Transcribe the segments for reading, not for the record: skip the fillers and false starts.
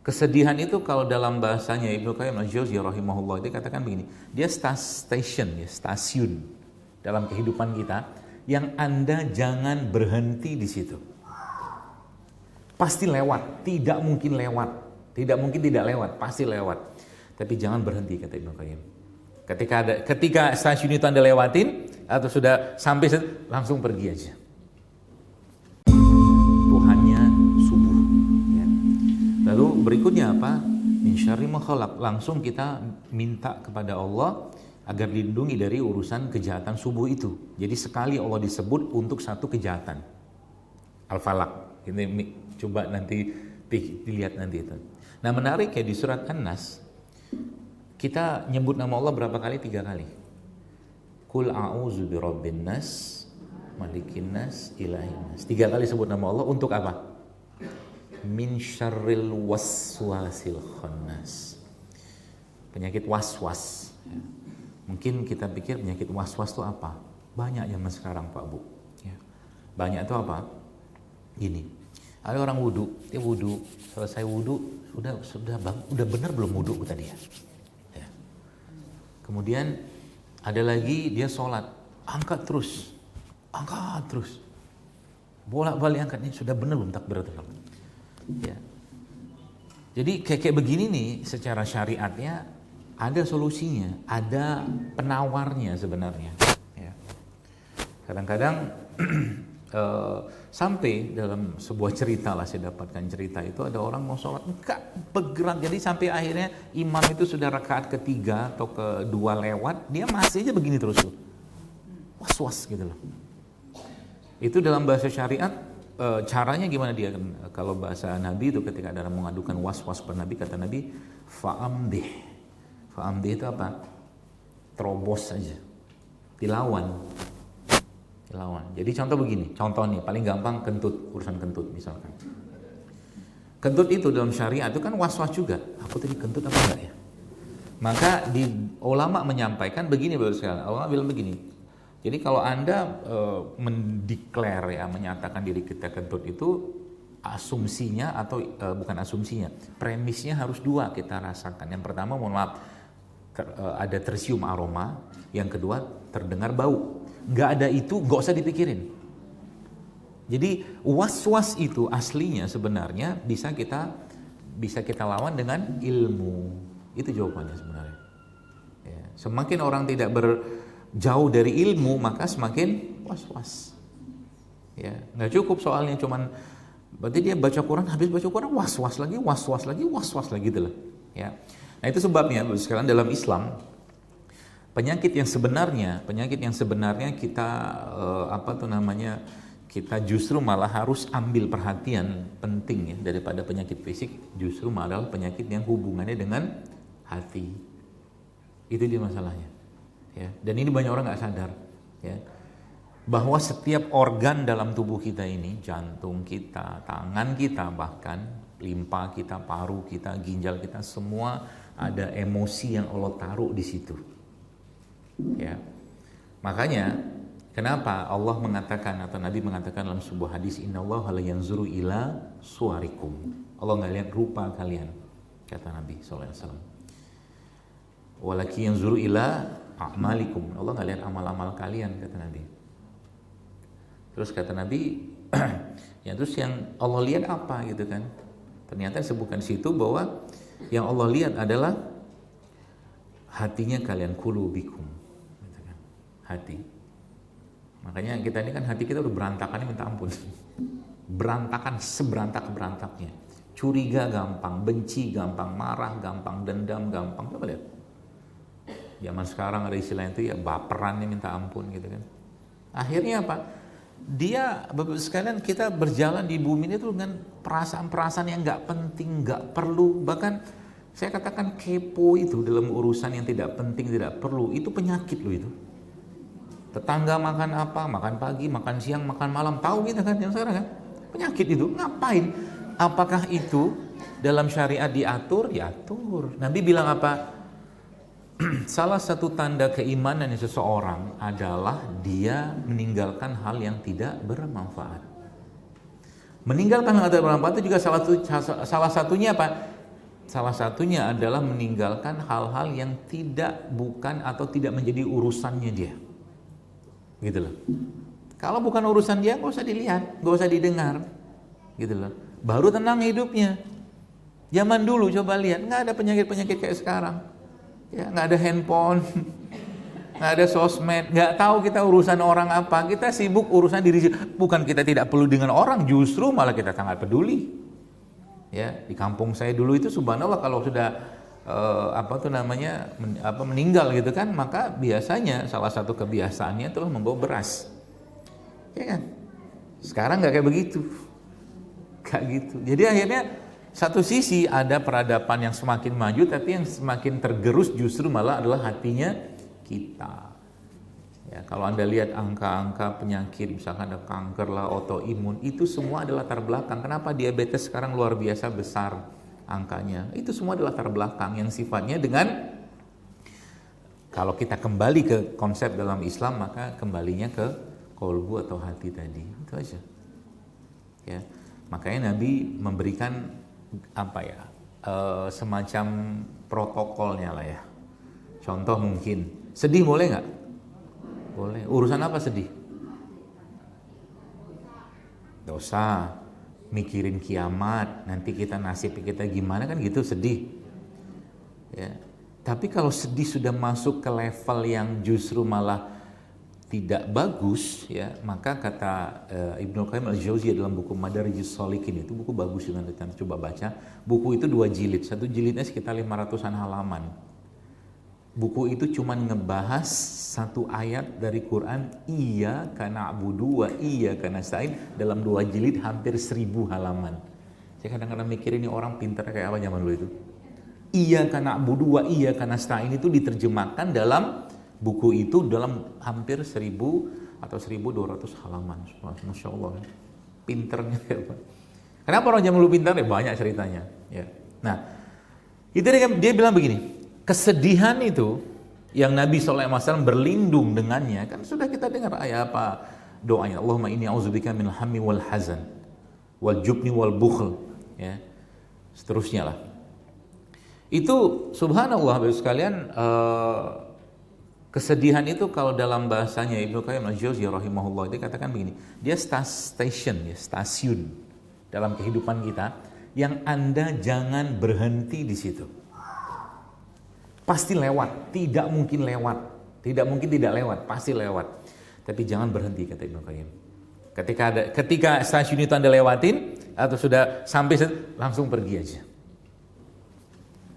Kesedihan itu kalau dalam bahasanya Ibnu Qayyim al-Jauziyah rahimahullah itu katakan begini, dia stasiun dalam kehidupan kita yang Anda jangan berhenti di situ. Pasti lewat, tidak mungkin lewat, tidak mungkin tidak lewat, pasti lewat. Tapi jangan berhenti, kata Ibnu Qayyim. Ketika stasiun itu Anda lewatin atau sudah sampai langsung pergi aja. Tuhannya subuh. Ya. Lalu berikutnya apa? Min syarri ma khalaq. Langsung kita minta kepada Allah agar dilindungi dari urusan kejahatan subuh itu. Jadi sekali Allah disebut untuk satu kejahatan. Al-Falaq. Ini coba nanti dilihat nanti itu. Nah menarik ya di surat An-Nas kita nyebut nama Allah berapa kali? 3 kali. Qul a'udzu birabbin nas, malikin nas, ilahin nas. 3 kali sebut nama Allah untuk apa? Min syarril waswasil khannas. Penyakit waswas. Ya. Mungkin kita pikir penyakit waswas itu apa? Banyak zaman sekarang Pak Bu. Ya. Banyak itu apa? Gini. Ada orang wudu, dia wudu, selesai wudu, udah benar belum wudu tadi ya? Ya. Kemudian ada lagi dia sholat, angkat terus, bolak-balik angkatnya sudah benar belum takbiratul ihram? Ya. Jadi kayak begini nih, secara syariatnya ada solusinya, ada penawarnya sebenarnya. Ya. Kadang-kadang sampai dalam sebuah cerita lah saya dapatkan cerita itu ada orang mau sholat enggak bergerak, jadi sampai akhirnya imam itu sudah rakaat ketiga atau kedua lewat, dia masih aja begini terus tuh, was-was gitu loh. Itu dalam bahasa syariat caranya gimana dia kan? Kalau bahasa Nabi itu ketika ada orang mengadukan was-was pada Nabi, kata Nabi fa'amdih itu apa? Terobos saja, dilawan. Jadi contoh begini, contoh nih paling gampang urusan kentut misalkan. Kentut itu dalam syariat itu kan was-was juga. Aku tadi kentut apa enggak ya? Maka ulama menyampaikan begini Bapak sekalian. Ulama bilang begini. Jadi kalau Anda mendeklar ya, menyatakan diri kita kentut itu asumsinya atau bukan asumsinya, premisnya harus 2 kita rasakan. Yang pertama mohon maaf ada tercium aroma, yang kedua terdengar bau. Nggak ada itu, nggak usah dipikirin. Jadi was-was itu aslinya sebenarnya bisa kita lawan dengan ilmu. Itu jawabannya sebenarnya. Ya. Semakin orang tidak jauh dari ilmu, maka semakin was-was. Ya, nggak cukup soalnya cuman berarti dia baca Quran, habis baca Quran was-was lagi gitu loh. Ya. Nah itu sebabnya sekarang dalam Islam penyakit yang sebenarnya kita kita justru malah harus ambil perhatian penting ya daripada penyakit fisik, justru malah penyakit yang hubungannya dengan hati. Itu dia masalahnya. Ya. Dan ini banyak orang nggak sadar ya. Bahwa setiap organ dalam tubuh kita ini, jantung kita, tangan kita, bahkan limpa kita, paru kita, ginjal kita, semua ada emosi yang Allah taruh di situ. Ya. Makanya kenapa Allah mengatakan atau Nabi mengatakan dalam sebuah hadis, innallaha la yanzuru ila suwarikum. Allah enggak lihat rupa kalian, kata Nabi sallallahu alaihi wasallam. Walakin yanzuru ila a'malikum. Allah enggak lihat amal-amal kalian, kata Nabi. Terus kata Nabi, ya terus yang Allah lihat apa gitu kan? Ternyata sebutkan situ bahwa yang Allah lihat adalah hatinya kalian, qulubikum. Hati. Makanya kita ini kan hati kita udah berantakan minta ampun. Berantakan seberantak-berantaknya. Curiga gampang, benci gampang, marah gampang, dendam gampang. Coba lihat. Zaman sekarang ada istilah itu ya baperannya minta ampun gitu kan. Akhirnya apa? Bapak sekalian kita berjalan di bumi ini tuh dengan perasaan-perasaan yang nggak penting, nggak perlu, bahkan saya katakan kepo itu dalam urusan yang tidak penting, tidak perlu, itu penyakit loh itu. Tetangga makan apa, makan pagi, makan siang, makan malam, tahu kita kan yang sekarang kan? Penyakit itu, ngapain? Apakah itu dalam syariat diatur? Diatur. Nabi bilang apa? Salah satu tanda keimanan seseorang adalah dia meninggalkan hal yang tidak bermanfaat. Meninggalkan hal yang tidak bermanfaat itu juga salah satunya apa? Salah satunya adalah meninggalkan hal-hal yang bukan atau tidak menjadi urusannya dia. Gitu loh. Kalau bukan urusan dia, nggak usah dilihat, nggak usah didengar. Gitu loh. Baru tenang hidupnya. Zaman dulu coba lihat, nggak ada penyakit-penyakit kayak sekarang. Ya, nggak ada handphone, nggak ada sosmed, nggak tahu kita urusan orang apa. Kita sibuk urusan diri. Bukan kita tidak perlu dengan orang, justru malah kita sangat peduli. Ya, di kampung saya dulu itu subhanallah kalau sudah meninggal gitu kan, maka biasanya salah satu kebiasaannya itulah membawa beras. Ya kan? Sekarang nggak kayak begitu. Kayak gitu. Jadi akhirnya satu sisi ada peradaban yang semakin maju, tapi yang semakin tergerus justru malah adalah hatinya kita. Ya, kalau Anda lihat angka-angka penyakit, misalkan ada kanker lah, autoimun, itu semua adalah latar belakang. Kenapa diabetes sekarang luar biasa besar angkanya? Itu semua adalah latar belakang yang sifatnya dengan, kalau kita kembali ke konsep dalam Islam, maka kembalinya ke kolbu atau hati tadi. Itu aja. Ya, makanya Nabi memberikan semacam protokolnya lah ya. Contoh mungkin, sedih boleh nggak? Boleh. Urusan apa sedih? Dosa, mikirin kiamat, nanti nasib kita gimana kan gitu, sedih. Ya. Tapi kalau sedih sudah masuk ke level yang justru malah tidak bagus, ya, maka kata Ibnu Qayyim al-Jauziyah dalam buku Madarijus Shalikin, itu buku bagus juga, nanti coba baca. Buku itu 2 jilid, satu jilidnya sekitar 500-an halaman. Buku itu cuma ngebahas satu ayat dari Quran, Iyyaka na'budu wa iyyaka nasta'in, dalam 2 jilid hampir 1000 halaman. Saya kadang-kadang mikir ini orang pintar kayak apa zaman dulu itu. Iyyaka na'budu wa iyyaka nasta'in itu diterjemahkan dalam buku itu dalam hampir 1000 atau 1200 halaman. Masya Allah, pinternya kayak apa. Kenapa orang zaman dulu pintar? Banyak ceritanya. Ya. Nah, itu dia bilang begini, kesedihan itu yang Nabi SAW berlindung dengannya, kan sudah kita dengar ayat apa doanya, Allahumma inni a'udzubika minal hammi wal hazan wal jubni wal bukhl, ya, seterusnya lah. Itu subhanallah Bapak sekalian, kesedihan itu kalau dalam bahasanya Ibnu Qayyim al-Jauziyah rahimahullah, dia katakan begini, dia stasiun dalam kehidupan kita yang Anda jangan berhenti di situ. Pasti lewat, tidak mungkin lewat, tidak mungkin tidak lewat, pasti lewat. Tapi jangan berhenti, kata Ibnu Qayyim. Ketika stasiun itu Anda lewatin atau sudah sampai, langsung pergi aja.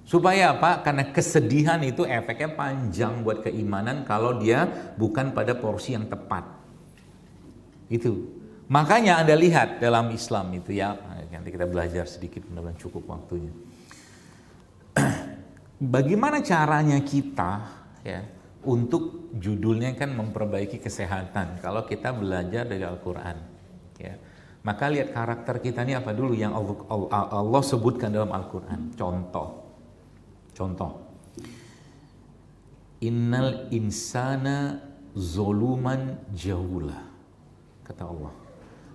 Supaya apa? Karena kesedihan itu efeknya panjang buat keimanan kalau dia bukan pada porsi yang tepat. Itu. Makanya Anda lihat dalam Islam itu ya, nanti kita belajar sedikit, mudah-mudahan cukup waktunya. Bagaimana caranya kita, ya, untuk judulnya kan memperbaiki kesehatan. Kalau kita belajar dari Al-Quran, ya, maka lihat karakter kita ini apa dulu yang Allah sebutkan dalam Al-Quran. Contoh, innal insana zoluman jahula, kata Allah,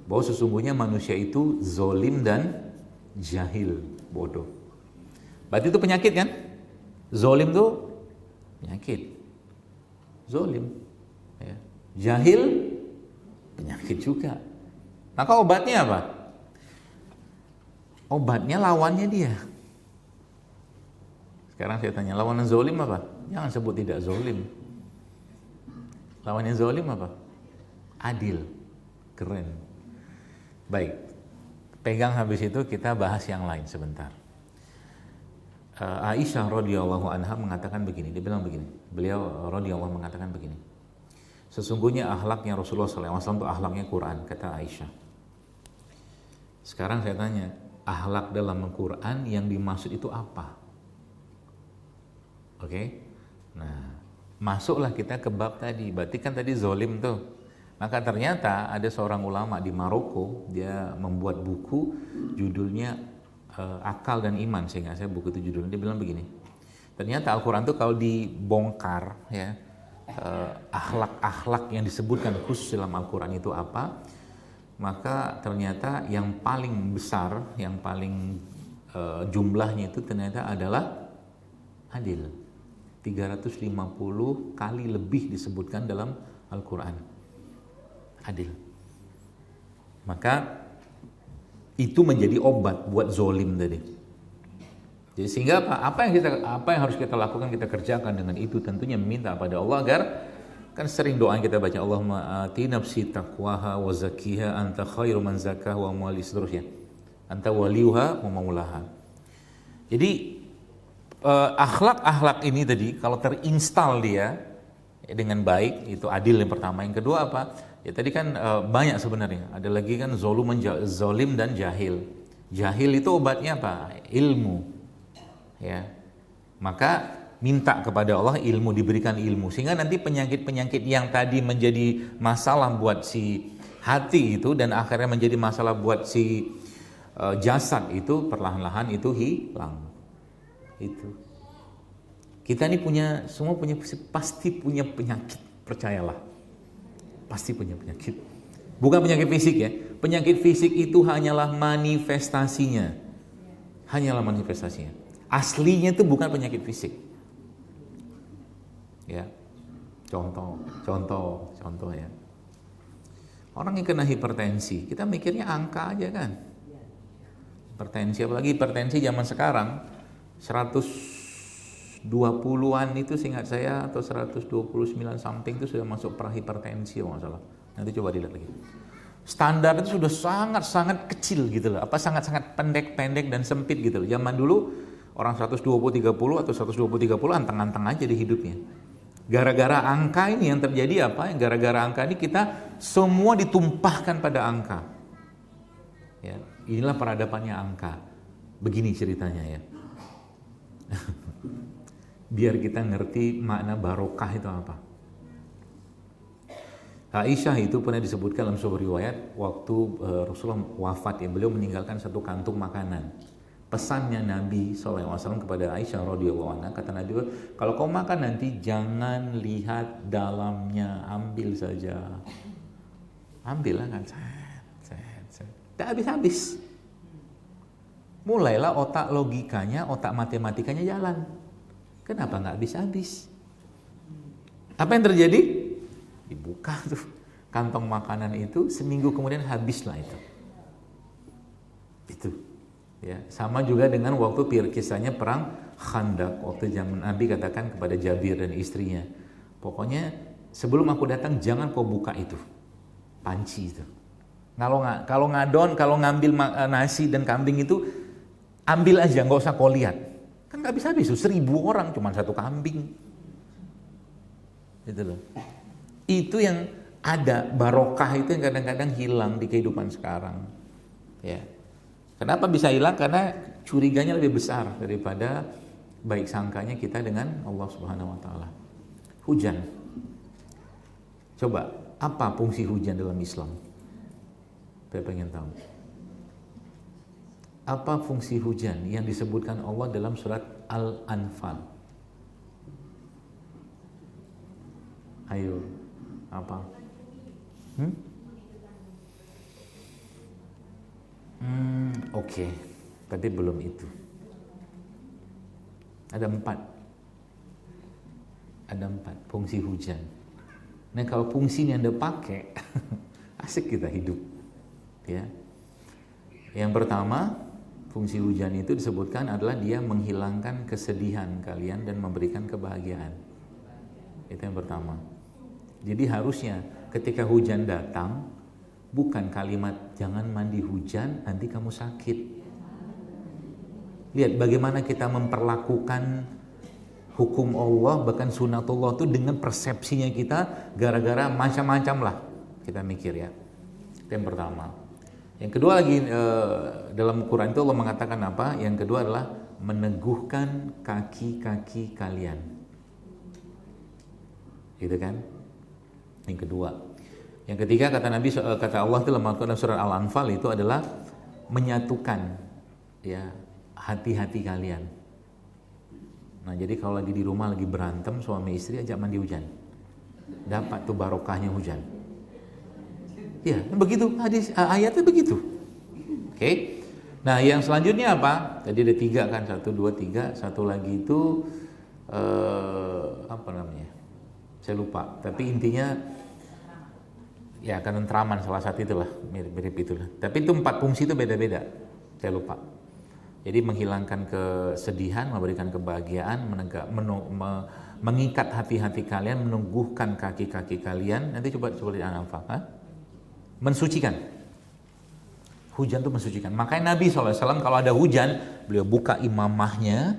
bahwa sesungguhnya manusia itu zolim dan jahil, bodoh. Berarti itu penyakit kan? Zolim tuh penyakit, zolim, ya. Jahil penyakit juga. Maka obatnya apa? Obatnya lawannya dia. Sekarang saya tanya, lawan zolim apa? Jangan sebut tidak zolim. Lawannya zolim apa? Adil, keren. Baik, pegang habis itu kita bahas yang lain sebentar. Aisyah radhiyallahu anha mengatakan begini, dia bilang begini, beliau radhiyallahu mengatakan begini, sesungguhnya akhlaknya Rasulullah SAW itu akhlaknya Quran, kata Aisyah. Sekarang saya tanya, akhlak dalam Al-Quran yang dimaksud itu apa? Oke? Nah, masuklah kita ke bab tadi, berarti kan tadi zolim tuh. Maka ternyata ada seorang ulama di Maroko, dia membuat buku judulnya Akal dan Iman, sehingga saya buku itu judulnya, dia bilang begini, ternyata Al-Quran itu kalau dibongkar, ya, akhlak-akhlak yang disebutkan khusus dalam Al-Quran itu apa, maka ternyata yang paling besar, yang paling jumlahnya itu ternyata adalah adil. 350 kali lebih disebutkan dalam Al-Quran. Adil. Maka itu menjadi obat buat zolim tadi. Jadi sehingga apa yang harus kita lakukan, kita kerjakan dengan itu, tentunya meminta pada Allah agar, kan sering doa yang kita baca, Allahumma ati nafsi taqwaha wa zakkiha anta khairu man zakkaha wa muwali, seterusnya. Anta waliyuha wa maulaha. Jadi akhlak-akhlak ini tadi kalau terinstal dia dengan baik, itu adil yang pertama. Yang kedua apa? Ya tadi kan banyak sebenarnya. Ada lagi kan zolim dan jahil. Jahil itu obatnya apa? Ilmu. Ya. Maka minta kepada Allah ilmu, diberikan ilmu, sehingga nanti penyakit-penyakit yang tadi menjadi masalah buat si hati itu dan akhirnya menjadi masalah buat si jasad itu perlahan-lahan itu hilang. Itu kita ini pasti punya penyakit, percayalah, pasti punya penyakit. Bukan penyakit fisik ya, penyakit fisik itu hanyalah manifestasinya, aslinya itu bukan penyakit fisik. Ya, contoh ya, orang yang kena hipertensi, kita mikirnya angka aja kan. Hipertensi, apalagi hipertensi zaman sekarang 120-an itu seingat saya, atau 129 something itu sudah masuk prahipertensi kalau nggak salah. Nanti coba dilihat lagi. Standar itu sudah sangat-sangat kecil gitu loh. Apa sangat-sangat pendek dan sempit gitu loh. Zaman dulu orang 120-30 atau 120-30 anteng-anteng aja di hidupnya. Gara-gara angka ini yang terjadi apa? Gara-gara angka ini kita semua ditumpahkan pada angka. Ya, inilah peradabannya angka. Begini ceritanya ya. Biar kita ngerti makna barokah itu apa. Aisyah itu pernah disebutkan dalam sebuah riwayat waktu Rasulullah wafat ya, beliau meninggalkan satu kantung makanan. Pesannya Nabi SAW kepada Aisyah radhiyallahu anha, kata Nabi, kalau kau makan nanti jangan lihat dalamnya, ambil saja. Ambillah kan, tak habis-habis. Mulailah otak logikanya, otak matematikanya jalan. Kenapa nggak habis-habis? Apa yang terjadi? Dibuka tuh kantong makanan itu, seminggu kemudian habislah itu. Itu. Ya, sama juga dengan waktu kisahnya perang Khandaq, waktu zaman Nabi katakan kepada Jabir dan istrinya, pokoknya sebelum aku datang jangan kau buka itu panci itu. Kalau ngambil nasi dan kambing itu ambil aja, nggak usah kau lihat. Kan nggak habis-habis, 1000 orang cuma satu kambing. Itu loh. Itu yang ada barokah itu yang kadang-kadang hilang di kehidupan sekarang. Ya. Kenapa bisa hilang? Karena curiganya lebih besar daripada baik sangkanya kita dengan Allah Subhanahu wa taala. Hujan. Coba, apa fungsi hujan dalam Islam? Saya pengen tahu. Apa fungsi hujan yang disebutkan Allah dalam surat Al-Anfal? Ayo, apa? Oke, tapi belum itu. Ada 4 fungsi hujan. Nah kalau fungsinya Anda pakai, asik kita hidup. Ya. Yang pertama, fungsi hujan itu disebutkan adalah dia menghilangkan kesedihan kalian dan memberikan kebahagiaan. Itu yang pertama. Jadi harusnya ketika hujan datang, bukan kalimat jangan mandi hujan nanti kamu sakit. Lihat bagaimana kita memperlakukan hukum Allah, bahkan sunatullah itu dengan persepsinya kita, gara-gara macam-macam lah kita mikir ya. Itu yang pertama. Yang kedua lagi dalam Quran itu Allah mengatakan apa? Yang kedua adalah meneguhkan kaki-kaki kalian. Gitu kan? Yang kedua. Yang ketiga kata Nabi, kata Allah dalam Al-Quran surat Al-Anfal itu adalah menyatukan ya hati-hati kalian. Nah jadi kalau lagi di rumah lagi berantem suami istri, ajak mandi hujan, dapat tuh barokahnya hujan. Ya begitu hadis ayatnya begitu. Oke. Nah, yang selanjutnya apa? Tadi ada 3 kan, 1, 2, 3. Satu lagi itu apa namanya? Saya lupa. Tapi intinya ya ketentraman salah satu itulah, mirip-mirip itulah. Tapi itu 4 fungsi itu beda-beda. Saya lupa. Jadi menghilangkan kesedihan, memberikan kebahagiaan, mengikat hati-hati kalian, menungguhkan kaki-kaki kalian. Nanti coba di Al-Anfal. Mensucikan. Hujan itu mensucikan. Makanya Nabi SAW kalau ada hujan, beliau buka imamahnya,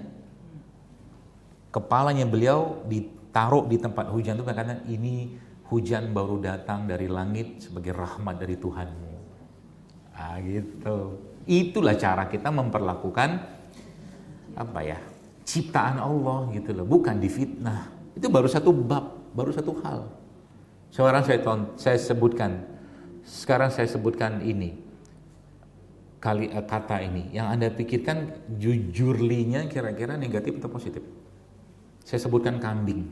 kepalanya beliau ditaruh di tempat hujan itu, karena ini hujan baru datang dari langit sebagai rahmat dari Tuhanmu. Ah gitu. Itulah cara kita memperlakukan apa ya, ciptaan Allah gitu loh, bukan difitnah. Itu baru satu bab, baru satu hal. Sekarang saya sebutkan ini. Kata ini yang Anda pikirkan jujurlinya kira-kira negatif atau positif? Saya sebutkan kambing,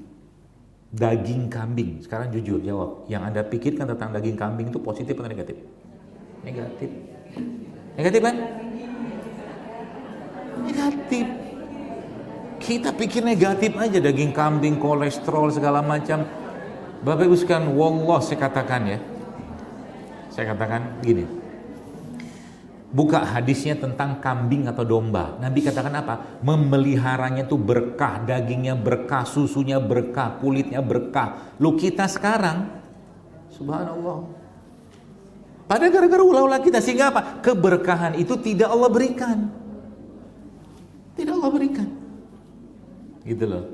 daging kambing. Sekarang jujur jawab, yang Anda pikirkan tentang daging kambing itu positif atau negatif? Negatif. Negatif kan? Negatif. Kita pikir negatif aja, daging kambing, kolesterol segala macam. Bapak Ibu sekalian, wallah saya katakan gini. Buka hadisnya tentang kambing atau domba. Nabi katakan apa? Memeliharanya itu berkah, dagingnya berkah, susunya berkah, kulitnya berkah. Lu kita sekarang, subhanallah, pada gara-gara ulah-ulah kita, sehingga apa? Keberkahan itu tidak Allah berikan. Tidak Allah berikan. Gitu loh.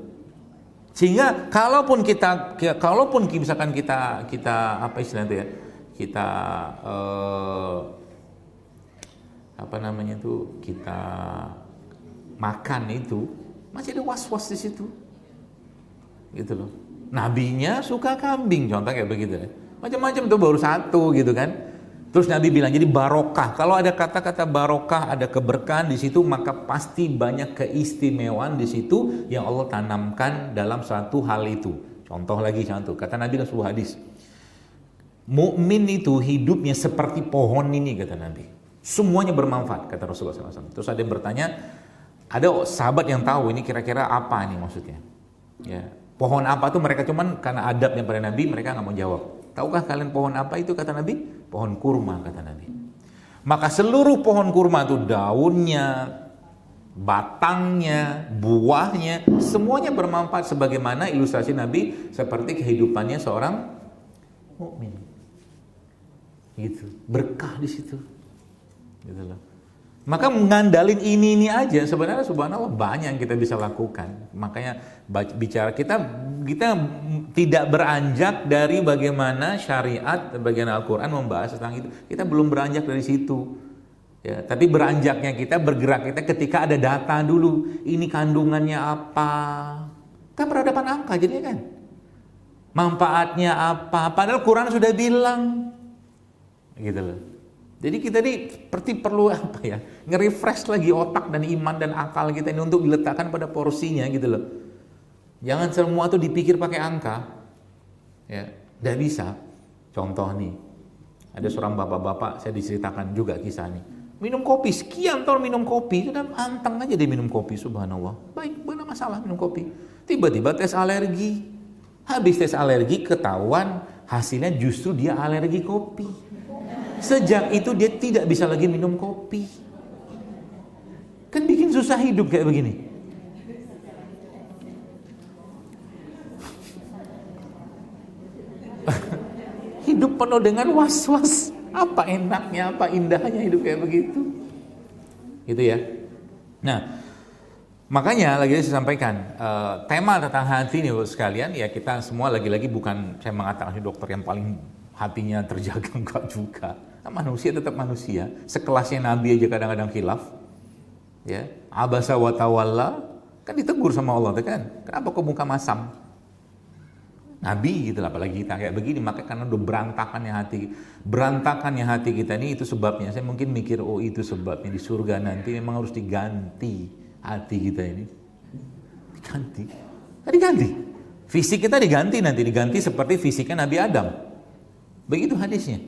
Sehingga kalaupun misalkan kita apa istilahnya itu ya? Kita apa namanya itu, kita makan itu masih ada was-was di situ, gitu loh. Nabinya suka kambing, contoh kayak begitu ya. Macam-macam tuh, baru satu gitu kan. Terus Nabi bilang jadi barokah. Kalau ada kata-kata barokah, ada keberkahan di situ, maka pasti banyak keistimewaan di situ yang Allah tanamkan dalam satu hal itu. Contoh kata Nabi dalam sebuah hadis, mukmin itu hidupnya seperti pohon ini, kata Nabi. Semuanya bermanfaat, kata Rasulullah SAW. Terus ada yang bertanya, ada sahabat yang tahu ini kira-kira apa nih maksudnya. Ya, pohon apa tuh? Mereka cuman karena adabnya pada Nabi, mereka nggak mau jawab. Tahukah kalian pohon apa itu, kata Nabi? Pohon kurma, kata Nabi. Maka seluruh pohon kurma itu daunnya, batangnya, buahnya, semuanya bermanfaat sebagaimana ilustrasi Nabi seperti kehidupannya seorang mukmin. Gitu, berkah di situ. Gitu loh. Maka mengandalin ini aja sebenarnya subhanallah banyak yang kita bisa lakukan. Makanya bicara kita tidak beranjak dari bagaimana syariat bagian Al-Qur'an membahas tentang itu. Kita belum beranjak dari situ. Ya, tapi beranjaknya kita, bergerak kita ketika ada data dulu. Ini kandungannya apa? Kan berhadapan angka jadinya kan. Manfaatnya apa? Padahal Quran sudah bilang. Gitu loh. Jadi kita ini seperti perlu apa ya, nge-refresh lagi otak dan iman dan akal kita ini untuk diletakkan pada porsinya gitu loh. Jangan semua tuh dipikir pakai angka. Ya, tidak bisa. Contoh nih, ada seorang bapak-bapak, saya diceritakan juga kisah nih. Minum kopi, sekian tahun minum kopi, sudah anteng aja dia minum kopi, subhanallah. Baik, benar masalah minum kopi. Tiba-tiba tes alergi. Habis tes alergi ketahuan hasilnya justru dia alergi kopi. Sejak itu dia tidak bisa lagi minum kopi. Kan bikin susah hidup kayak begini. Hidup penuh dengan was-was. Apa enaknya, apa indahnya hidup kayak begitu. Gitu ya. Nah, makanya lagi saya sampaikan tema tentang hati ini sekalian, ya kita semua lagi-lagi bukan saya mengatakan dokter yang paling hatinya terjaga, enggak juga. Nah, manusia tetap manusia. Sekelasnya Nabi aja kadang-kadang khilaf. Ya, abasa wa tawalla, kan ditegur sama Allah kan. Kenapa kok muka masam? Nabi gitu lah, apalagi kita kayak begini, maka karena udah berantakannya hati kita ini, itu sebabnya. Saya mungkin mikir, oh itu sebabnya di surga nanti memang harus diganti hati kita ini. Diganti. Fisik kita diganti nanti, diganti seperti fisiknya Nabi Adam. Begitu hadisnya.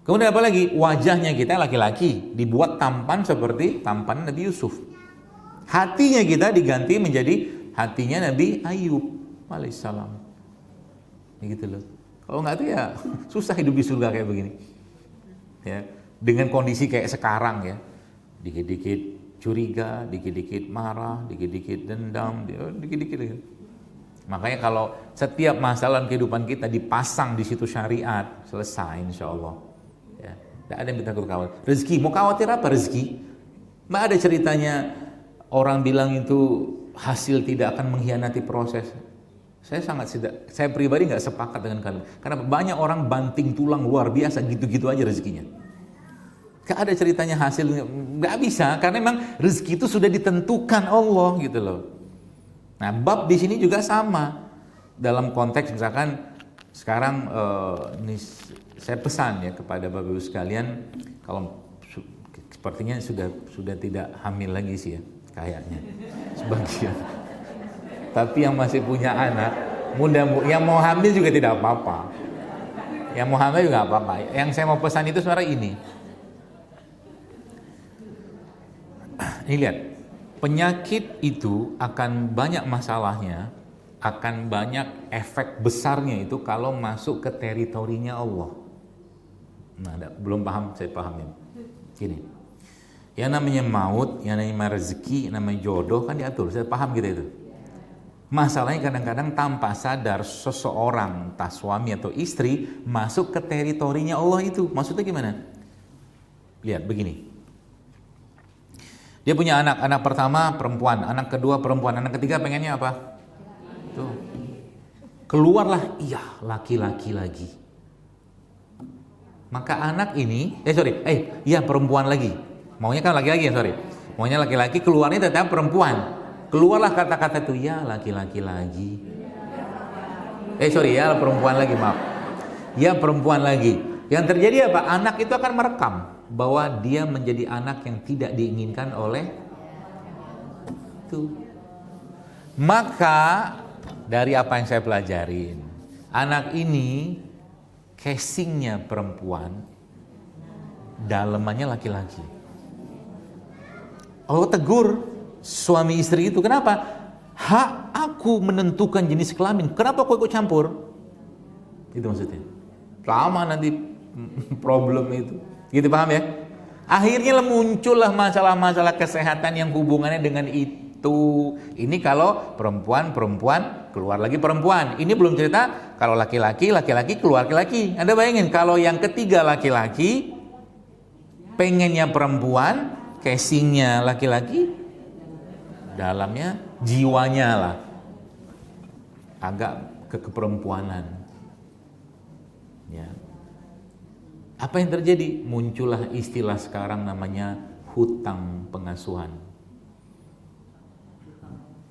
Kemudian apa lagi? Wajahnya kita laki-laki dibuat tampan seperti tampan Nabi Yusuf. Hatinya kita diganti menjadi hatinya Nabi Ayub alaihissalam. Gitu loh. Kalau nggak tuh ya susah hidup di surga kayak begini. Ya, dengan kondisi kayak sekarang ya, dikit-dikit curiga, dikit-dikit marah, dikit-dikit dendam, dikit-dikit. Makanya kalau setiap masalah kehidupan kita dipasang di situ syariat, selesai insya Allah. Ya, tidak ada yang kita khawatir. Rezeki, mau khawatir apa rezeki? Nggak ada ceritanya orang bilang itu hasil tidak akan mengkhianati proses. Saya pribadi nggak sepakat dengan kalian. Karena banyak orang banting tulang luar biasa gitu-gitu aja rezekinya. Gak ada ceritanya hasil, nggak bisa karena memang rezeki itu sudah ditentukan Allah gitu loh. Nah, bab di sini juga sama dalam konteks misalkan sekarang ini saya pesan ya kepada Bapak Ibu sekalian, kalau sepertinya sudah tidak hamil lagi sih ya kayaknya sebagian. Tapi yang masih punya anak, yang mau hamil juga tidak apa-apa. Yang mau hamil juga apa-apa. Yang saya mau pesan itu sebenarnya ini. Ini lihat, penyakit itu akan banyak masalahnya, akan banyak efek besarnya itu kalau masuk ke teritorinya Allah. Nah, belum paham, saya pahamin. Gini, yang namanya maut, yang namanya rezeki, yang namanya jodoh kan diatur. Saya paham gitu itu. Masalahnya kadang-kadang tanpa sadar seseorang, entah suami atau istri, masuk ke teritorinya Allah itu. Maksudnya gimana? Lihat begini. Dia punya anak pertama perempuan, anak kedua perempuan, anak ketiga pengennya apa? Tuh. Keluarlah, iya laki-laki lagi. Maka anak ini, perempuan lagi. Maunya kan laki-laki ya, Maunya laki-laki, keluarnya tetap perempuan. Keluarlah kata-kata itu, ya laki-laki lagi. Ya perempuan lagi, maaf. Ya perempuan lagi. Yang terjadi apa? Anak itu akan merekam bahwa dia menjadi anak yang tidak diinginkan oleh itu. Maka dari apa yang saya pelajarin, anak ini casingnya perempuan, dalemannya laki-laki. Allah tegur suami istri itu, kenapa? Hak aku menentukan jenis kelamin, kenapa kau ikut campur? Itu maksudnya. Lama nanti problem itu. Gitu, paham ya? Akhirnya muncullah masalah-masalah kesehatan yang hubungannya dengan itu. Ini kalau perempuan keluar lagi perempuan. Ini belum cerita kalau laki-laki keluar laki-laki. Anda bayangin kalau yang ketiga laki-laki, pengennya perempuan, casingnya laki-laki, dalamnya jiwanya lah agak keperempuanan. Ya. Apa yang terjadi? Muncullah istilah sekarang namanya hutang pengasuhan.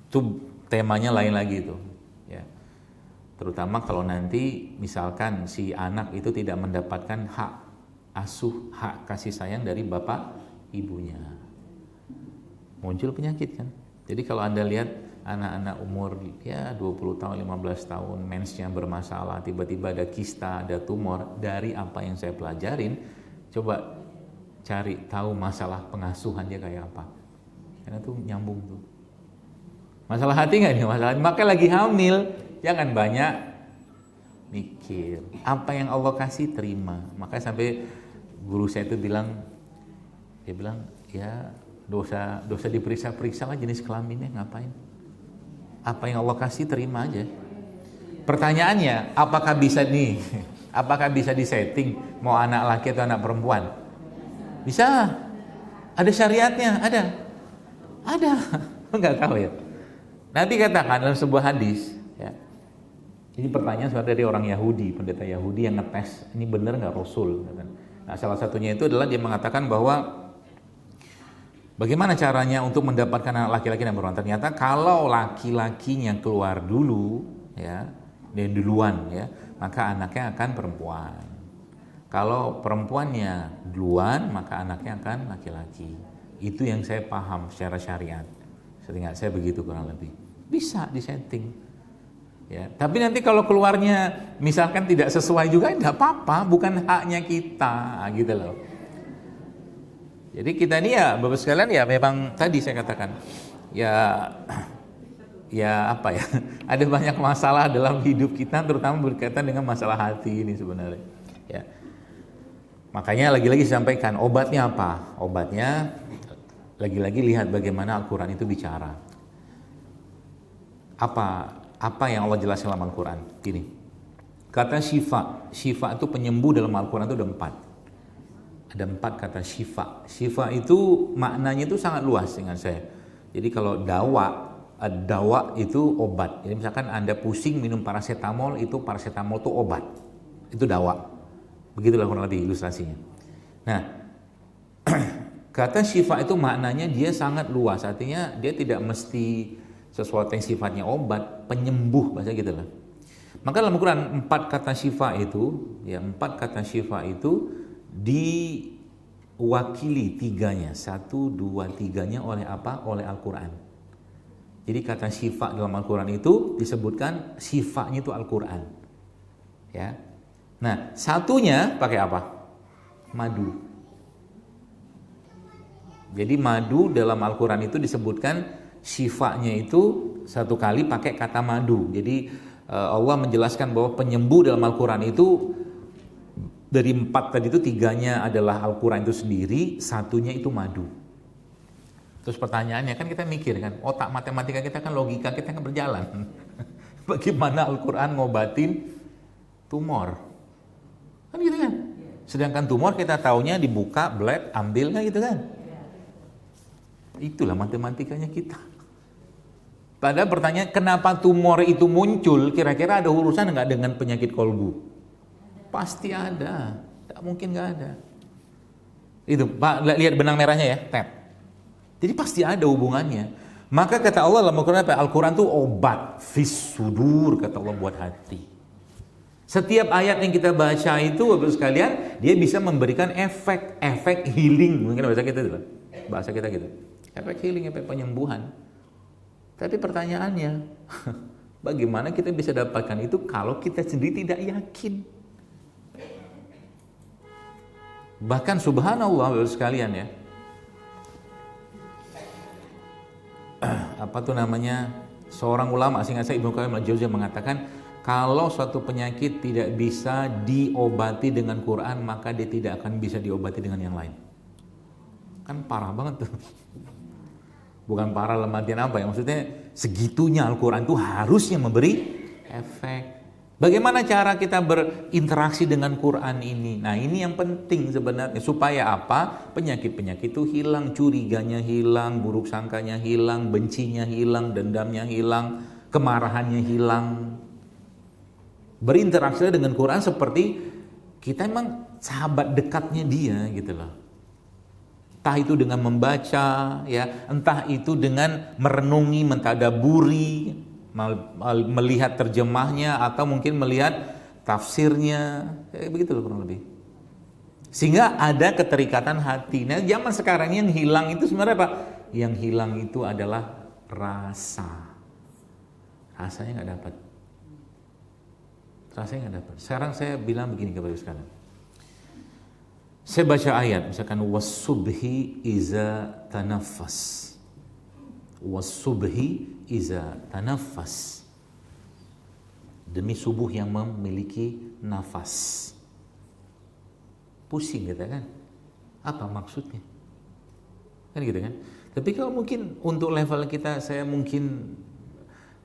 Itu temanya lain lagi itu. Ya. Terutama kalau nanti misalkan si anak itu tidak mendapatkan hak asuh, hak kasih sayang dari bapak ibunya. Muncul penyakit kan? Jadi kalau Anda lihat anak-anak umur 20 tahun, 15 tahun, mensnya bermasalah, tiba-tiba ada kista, ada tumor, dari apa yang saya pelajarin, coba cari tahu masalah pengasuhan dia kayak apa. Karena itu nyambung tuh. Masalah hati nggak nih? Masalah hati. Maka lagi hamil, jangan banyak mikir. Apa yang Allah kasih terima. Maka sampai guru saya itu bilang, ya dosa diperiksa-periksa lah jenis kelaminnya, ngapain? Apa yang Allah kasih terima aja. Pertanyaannya, apakah bisa disetting mau anak laki atau anak perempuan? Bisa. Ada syariatnya, ada. Enggak tahu ya. Nabi katakan dalam sebuah hadis, ya. Ini pertanyaan sebenarnya dari orang Yahudi, pendeta Yahudi yang ngetes, ini benar nggak Rasul? Nah, salah satunya itu adalah dia mengatakan bahwa bagaimana caranya untuk mendapatkan anak laki-laki dan perempuan? Ternyata kalau laki-lakinya keluar dulu, ya, dan duluan, ya, maka anaknya akan perempuan. Kalau perempuannya duluan, maka anaknya akan laki-laki. Itu yang saya paham secara syariat. Seingat saya begitu kurang lebih. Bisa disetting. Ya, tapi nanti kalau keluarnya misalkan tidak sesuai juga tidak apa-apa, bukan haknya kita, gitu loh. Jadi kita ini ya Bapak sekalian ya memang tadi saya katakan ya apa ya, ada banyak masalah dalam hidup kita terutama berkaitan dengan masalah hati ini sebenarnya. Ya. Makanya lagi-lagi sampaikan obatnya apa? Obatnya lagi-lagi lihat bagaimana Al-Qur'an itu bicara. Apa yang Allah jelaskan dalam Al-Qur'an? Gini. Kata syifa itu penyembuh dalam Al-Qur'an itu ada 4. Ada 4 kata syifa. Syifa itu maknanya itu sangat luas dengan saya. Jadi kalau dawa itu obat. Jadi misalkan Anda pusing minum paracetamol, itu paracetamol itu obat. Itu dawa. Begitulah kurang lebih ilustrasinya. Nah, kata syifa itu maknanya dia sangat luas. Artinya dia tidak mesti sesuatu yang sifatnya obat, penyembuh bahasa gitu lah. Maka dalam Al-Quran 4 kata syifa itu, ya 4 kata syifa itu diwakili 3-nya, 1, 2, 3-nya oleh apa? Oleh Al-Quran. Jadi kata syifa dalam Al-Quran itu disebutkan syifanya itu Al-Quran. Ya. Nah, satunya pakai apa? Madu. Jadi madu dalam Al-Quran itu disebutkan syifanya itu satu kali pakai kata madu. Jadi Allah menjelaskan bahwa penyembuh dalam Al-Quran itu dari 4 tadi itu 3-nya adalah Al-Quran itu sendiri, 1-nya itu madu. Terus pertanyaannya kan kita mikir kan, otak matematika kita kan logika kita kan berjalan. Bagaimana Al-Quran ngobatin tumor? Kan gitu kan? Sedangkan tumor kita taunya dibuka, bled, ambil kan gitu kan? Itulah matematikanya kita. Padahal pertanyaan kenapa tumor itu muncul, kira-kira ada urusan nggak dengan penyakit kolbu? Pasti ada, tak mungkin nggak ada. Itu Pak, lihat benang merahnya ya, tab. Jadi pasti ada hubungannya. Maka kata Allah dalam Al-Quran, Al-Quran itu obat, fis sudur, kata Allah buat hati. Setiap ayat yang kita baca itu, Bapak sekalian, dia bisa memberikan efek healing, mungkin bahasa kita itu, bahasa kita gitu, efek healing, efek penyembuhan. Tapi pertanyaannya, bagaimana kita bisa dapatkan itu kalau kita sendiri tidak yakin? Bahkan subhanallah Bapak sekalian ya, apa tuh namanya, seorang ulama seingat saya Ibnu Qayyim al-Jauziyah mengatakan kalau suatu penyakit tidak bisa diobati dengan Quran maka dia tidak akan bisa diobati dengan yang lain. Kan parah banget tuh. Bukan parah dalam artian apa ya, maksudnya segitunya Al-Quran itu harusnya memberi efek. Bagaimana cara kita berinteraksi dengan Quran ini? Nah ini yang penting sebenarnya, supaya apa? Penyakit-penyakit itu hilang, curiganya hilang, buruk sangkanya hilang, bencinya hilang, dendamnya hilang, kemarahannya hilang. Berinteraksi dengan Quran seperti kita emang sahabat dekatnya dia gitu loh. Entah itu dengan membaca, ya, entah itu dengan merenungi, mentadaburi, melihat terjemahnya atau mungkin melihat tafsirnya, begitu loh kurang lebih. Sehingga ada keterikatan hati. Nah, zaman sekarang yang hilang itu sebenarnya apa? Yang hilang itu adalah rasa. Rasanya nggak dapat. Rasanya nggak dapat. Sekarang saya bilang begini kepada sekalian. Saya baca ayat, misalkan was-subhi iza tanaffas. Was-subhi iza tanaffas. Demi subuh yang memiliki nafas. Pusing kita kan? Apa maksudnya? Kan gitu kan? Tapi kalau mungkin untuk level kita, saya mungkin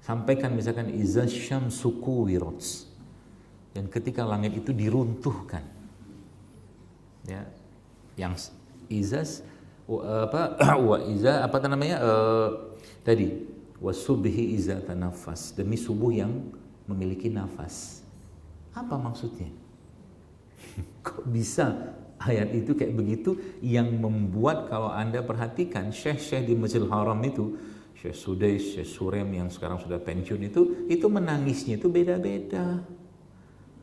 sampaikan misalkan iza syamsu kuwirat. Dan ketika langit itu diruntuhkan. Ya, yang izas tadi wasubhi iza tanafas, demi subuh yang memiliki nafas. Apa maksudnya? Kok bisa ayat itu kayak begitu yang membuat kalau Anda perhatikan syekh-syekh di Masjidil Haram itu, Syekh Sudais, Syekh Surem yang sekarang sudah pensiun itu menangisnya itu beda-beda.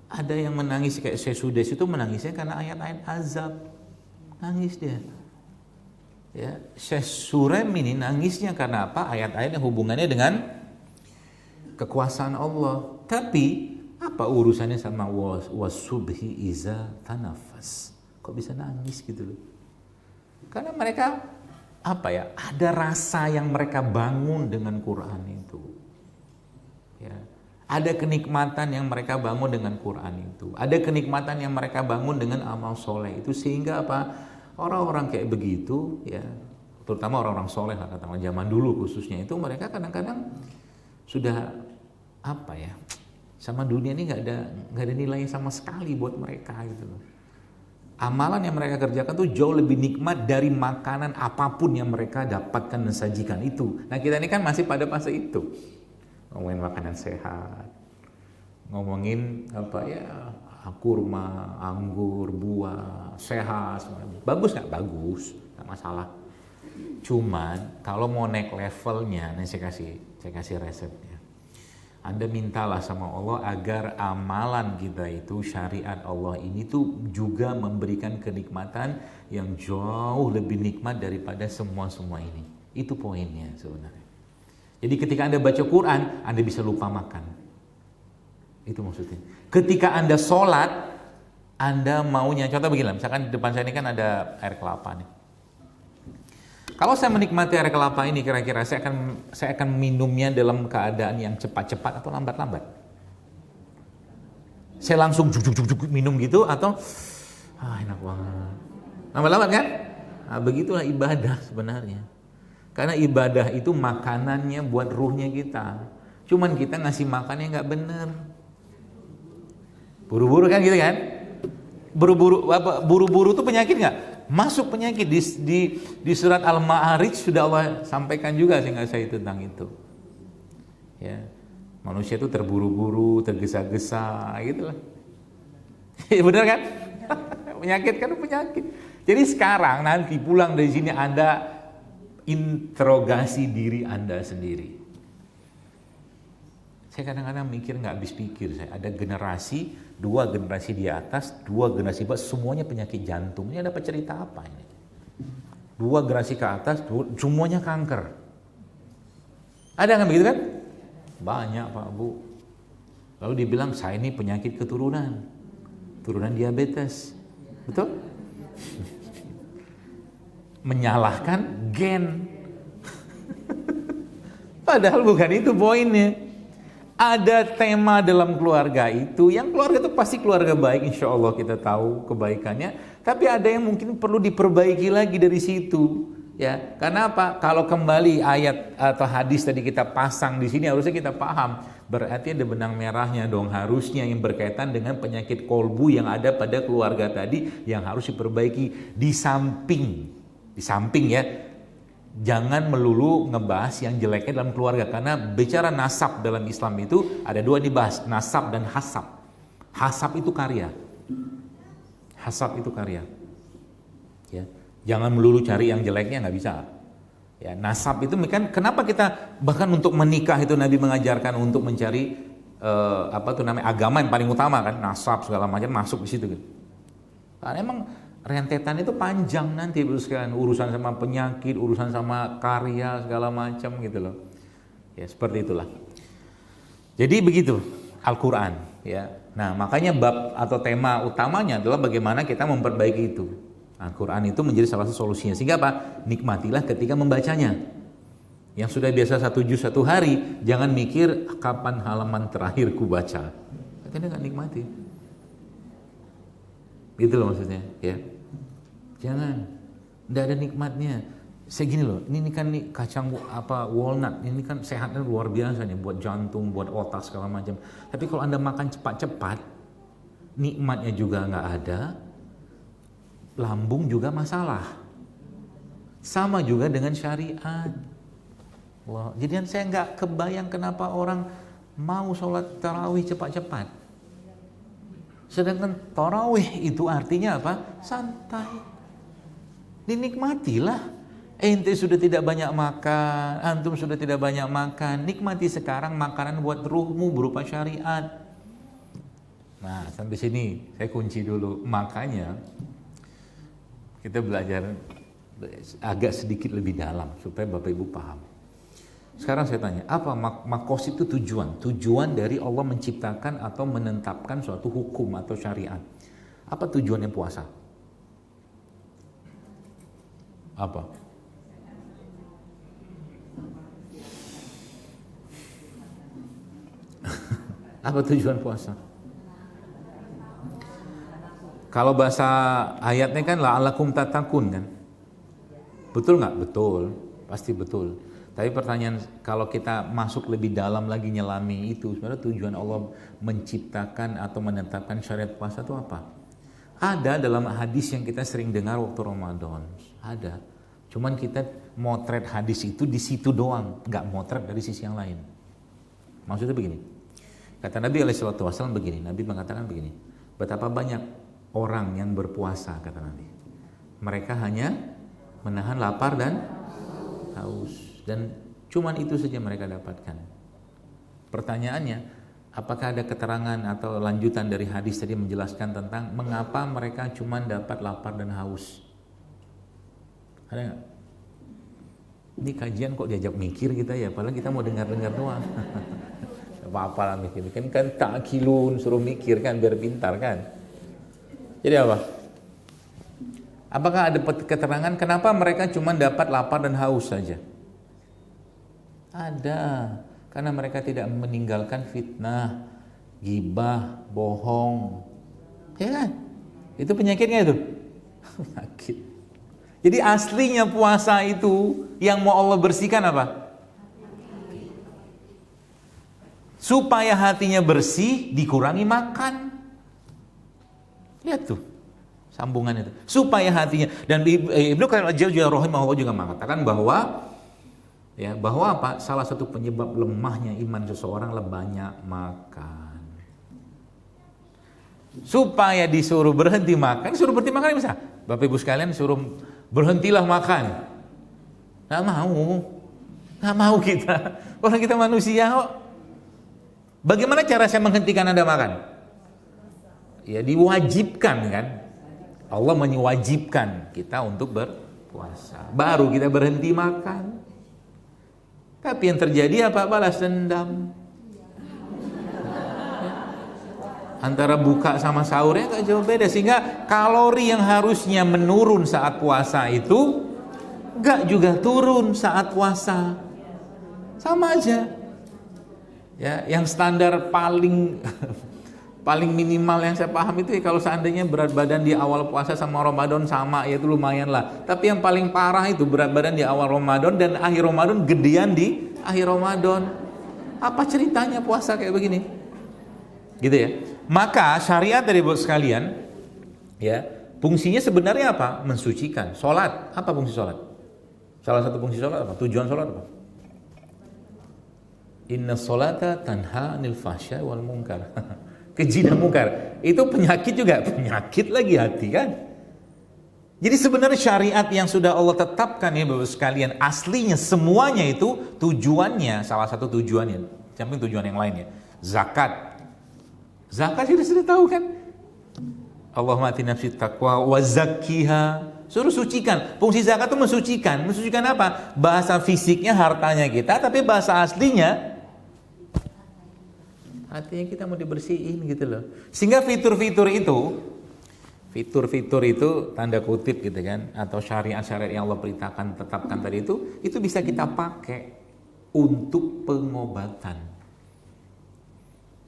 Ada yang menangis kayak Syekh Sudais itu menangisnya karena ayat-ayat azab. Nangis dia. Ya, Syekh Surem ini nangisnya karena apa? Ayat-ayat yang hubungannya dengan kekuasaan Allah. Tapi apa urusannya sama wasubhi iza tanafas? Kok bisa nangis gitu loh? Karena mereka apa ya? Ada rasa yang mereka bangun dengan Quran itu. Ya. Ada kenikmatan yang mereka bangun dengan Quran itu. Ada kenikmatan yang mereka bangun dengan amal soleh itu, sehingga apa? Orang-orang kayak begitu, ya, terutama orang-orang soleh lah, katakanlah zaman dulu khususnya, itu mereka kadang-kadang sudah apa ya? Sama dunia ini nggak ada nilai sama sekali buat mereka gitu loh. Amalan yang mereka kerjakan tuh jauh lebih nikmat dari makanan apapun yang mereka dapatkan dan sajikan itu. Nah, kita ini kan masih pada fase itu. Ngomongin makanan sehat, ngomongin apa ya, kurma, anggur, buah, sehat, semuanya. Bagus nggak? Bagus, nggak masalah. Cuman kalau mau naik levelnya, nih saya kasih resepnya. Anda mintalah sama Allah agar amalan kita itu, syariat Allah ini tuh juga memberikan kenikmatan yang jauh lebih nikmat daripada semua ini. Itu poinnya sebenarnya. Jadi ketika Anda baca Quran, Anda bisa lupa makan. Itu maksudnya. Ketika Anda sholat, Anda maunya, contoh begini, misalkan di depan saya ini kan ada air kelapa nih. Kalau saya menikmati air kelapa ini, kira-kira saya akan minumnya dalam keadaan yang cepat-cepat atau lambat-lambat. Saya langsung juk minum gitu, atau enak banget. Lambat-lambat kan? Nah, begitulah ibadah sebenarnya. Karena ibadah itu makanannya buat ruhnya kita. Cuman kita ngasih makannya nggak bener. Buru-buru kan gitu kan? Buru-buru itu penyakit nggak? Masuk penyakit. Di surat Al-Ma'arij sudah Allah sampaikan juga sehingga saya tentang itu. Ya, manusia itu terburu-buru, tergesa-gesa, gitu lah. Bener kan? Penyakit kan penyakit. Jadi sekarang nanti pulang dari sini Anda interogasi diri Anda sendiri. Saya kadang-kadang mikir, nggak habis pikir. Saya ada dua generasi di atas, dua generasi bawah, semuanya penyakit jantung. Ini dapat cerita apa ini? Dua generasi ke atas, semuanya kanker. Ada kan begitu kan? Banyak Pak Bu. Lalu dibilang saya ini penyakit keturunan diabetes, betul? Menyalahkan gen. Padahal bukan itu poinnya. Ada tema dalam keluarga itu, yang keluarga itu pasti keluarga baik, insya Allah kita tahu kebaikannya. Tapi ada yang mungkin perlu diperbaiki lagi dari situ, ya. Karena apa? Kalau kembali ayat atau hadis tadi kita pasang di sini, harusnya kita paham. Berarti ada benang merahnya dong, harusnya yang berkaitan dengan penyakit kolbu yang ada pada keluarga tadi yang harus diperbaiki. Di samping ya, jangan melulu ngebahas yang jeleknya dalam keluarga, karena bicara nasab dalam Islam itu ada dua dibahas, nasab dan hasab. Hasab itu karya. Ya, jangan melulu cari yang jeleknya, nggak bisa. Ya, nasab itu kan kenapa kita bahkan untuk menikah itu Nabi mengajarkan untuk mencari agama yang paling utama kan, nasab segala macam masuk di situ gitu. Karena emang rentetan itu panjang nanti sekalian, urusan sama penyakit, urusan sama karya segala macam gitu loh. Ya seperti itulah. Jadi begitu Al-Quran ya. Nah makanya bab atau tema utamanya adalah bagaimana kita memperbaiki itu. Al-Quran itu menjadi salah satu solusinya. Sehingga apa? Nikmatilah ketika membacanya. Yang sudah biasa 1 juz 1 hari, jangan mikir kapan halaman terakhir ku baca. Kita nggak nikmati. Gitu loh maksudnya ya. Jangan, tidak ada nikmatnya. Saya gini loh, ini kan nih kacang walnut, ini kan sehatnya luar biasa nih buat jantung, buat otak segala macam. Tapi kalau Anda makan cepat-cepat, nikmatnya juga nggak ada, lambung juga masalah. Sama juga dengan syariat. Wah, jadi saya nggak kebayang kenapa orang mau sholat tarawih cepat-cepat. Sedangkan tarawih itu artinya apa? Santai. Dinikmatilah. Ente sudah tidak banyak makan, antum sudah tidak banyak makan, nikmati sekarang makanan buat ruhmu berupa syariat. Nah, sampai sini saya kunci dulu. Makanya kita belajar agak sedikit lebih dalam supaya Bapak Ibu paham. Sekarang saya tanya, apa makosid itu tujuan? Tujuan dari Allah menciptakan atau menetapkan suatu hukum atau syariat. Apa tujuannya puasa? Apa? Apa tujuan puasa? Kalau bahasa ayatnya kan la'alakum tatakun kan? Betul nggak? Betul, pasti betul. Tapi pertanyaan, kalau kita masuk lebih dalam lagi nyelami itu, sebenarnya tujuan Allah menciptakan atau menetapkan syariat puasa itu apa? Ada dalam hadis yang kita sering dengar waktu Ramadan. Ada. Cuman kita motret hadis itu di situ doang, nggak motret dari sisi yang lain. Maksudnya begini. Kata Nabi SAW begini, Nabi mengatakan begini, betapa banyak orang yang berpuasa, kata Nabi. Mereka hanya menahan lapar dan haus. Dan cuman itu saja mereka dapatkan. Pertanyaannya, apakah ada keterangan atau lanjutan dari hadis tadi menjelaskan tentang mengapa mereka cuman dapat lapar dan haus? Ada nggak? Ini kajian kok diajak mikir kita ya, padahal kita mau dengar-dengar doang. Apa-apa lah mikir, kan ta'kilun, suruh mikir kan biar pintar kan. Jadi apa? Apakah ada keterangan kenapa mereka cuma dapat lapar dan haus saja? Ada, karena mereka tidak meninggalkan fitnah, gibah, bohong. Ya kan? Itu penyakitnya itu. Penyakit. Jadi aslinya puasa itu yang mau Allah bersihkan apa? Supaya hatinya bersih, dikurangi makan. Lihat tuh sambungan itu. Supaya hatinya, dan Ibnu Qayyim al-Jauziyah rahimahullah juga mengatakan bahwa apa? Salah satu penyebab lemahnya iman seseorang adalah banyak makan. Supaya disuruh berhenti makan, bisa. Bapak Ibu sekalian suruh berhentilah makan. Nggak mau kita. Orang kita manusia kok. Bagaimana cara saya menghentikan Anda makan? Ya diwajibkan kan. Allah mewajibkan kita untuk berpuasa. Baru kita berhenti makan. Tapi yang terjadi apa? Balas dendam. Antara buka sama sahurnya gak jauh beda. Sehingga kalori yang harusnya menurun saat puasa itu gak juga turun saat puasa. Sama aja. Ya, yang standar paling minimal yang saya paham itu kalau seandainya berat badan di awal puasa sama Ramadan sama, ya itu lumayan lah. Tapi yang paling parah itu berat badan di awal Ramadan dan akhir Ramadan gedean di akhir Ramadan. Apa ceritanya puasa kayak begini? Gitu ya. Maka syariat dari buat sekalian, ya fungsinya sebenarnya apa? Mensucikan. Sholat, apa fungsi sholat? Salah satu fungsi sholat apa? Tujuan sholat apa? Inna sholata tanha anil fahsya wal munkar. Keji dan munkar. Itu penyakit juga, penyakit lagi hati kan. Jadi sebenarnya syariat yang sudah Allah tetapkan ya Bapak sekalian, aslinya semuanya itu tujuannya, salah satu tujuannya, samping tujuan yang lainnya, zakat. Zakat sudah tahu kan? Allahumma ati nafsi taqwa wa zakkiha. Suruh sucikan. Fungsi zakat itu mensucikan. Mensucikan apa? Bahasa fisiknya hartanya kita, tapi bahasa aslinya hatinya kita mau dibersihin gitu loh. Sehingga fitur-fitur itu tanda kutip gitu kan, atau syariat-syariat yang Allah perintahkan tetapkan tadi itu bisa kita pakai untuk pengobatan.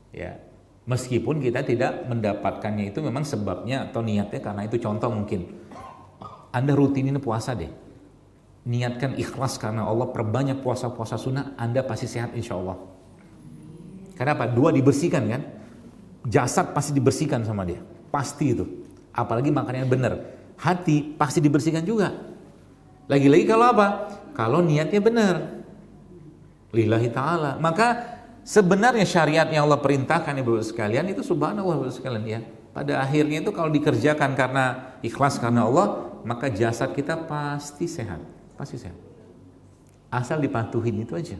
Ya, meskipun kita tidak mendapatkannya itu memang sebabnya atau niatnya karena itu. Contoh mungkin Anda rutinin puasa deh. Niatkan ikhlas karena Allah, perbanyak puasa-puasa sunnah, Anda pasti sehat insya Allah. Kenapa? Dua, dibersihkan kan? Jasad pasti dibersihkan sama dia. Pasti itu. Apalagi makannya benar. Hati pasti dibersihkan juga. Lagi-lagi kalau apa? Kalau niatnya benar. Lillahi ta'ala. Maka sebenarnya syariat yang Allah perintahkan Ibu sekalian itu subhanallah Ibu sekalian ya. Pada akhirnya itu kalau dikerjakan karena ikhlas karena Allah, maka jasad kita pasti sehat. Pasti sehat. Asal dipatuhin itu aja.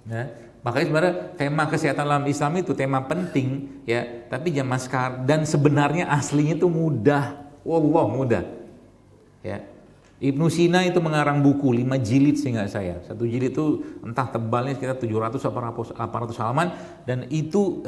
Nah, makanya sebenarnya tema kesehatan dalam Islam itu tema penting ya, tapi zaman sekarang dan sebenarnya aslinya itu mudah, wallah mudah. Ya. Ibnu Sina itu mengarang buku 5 jilid seingat saya. Satu jilid itu entah tebalnya sekitar 700 800 halaman, dan itu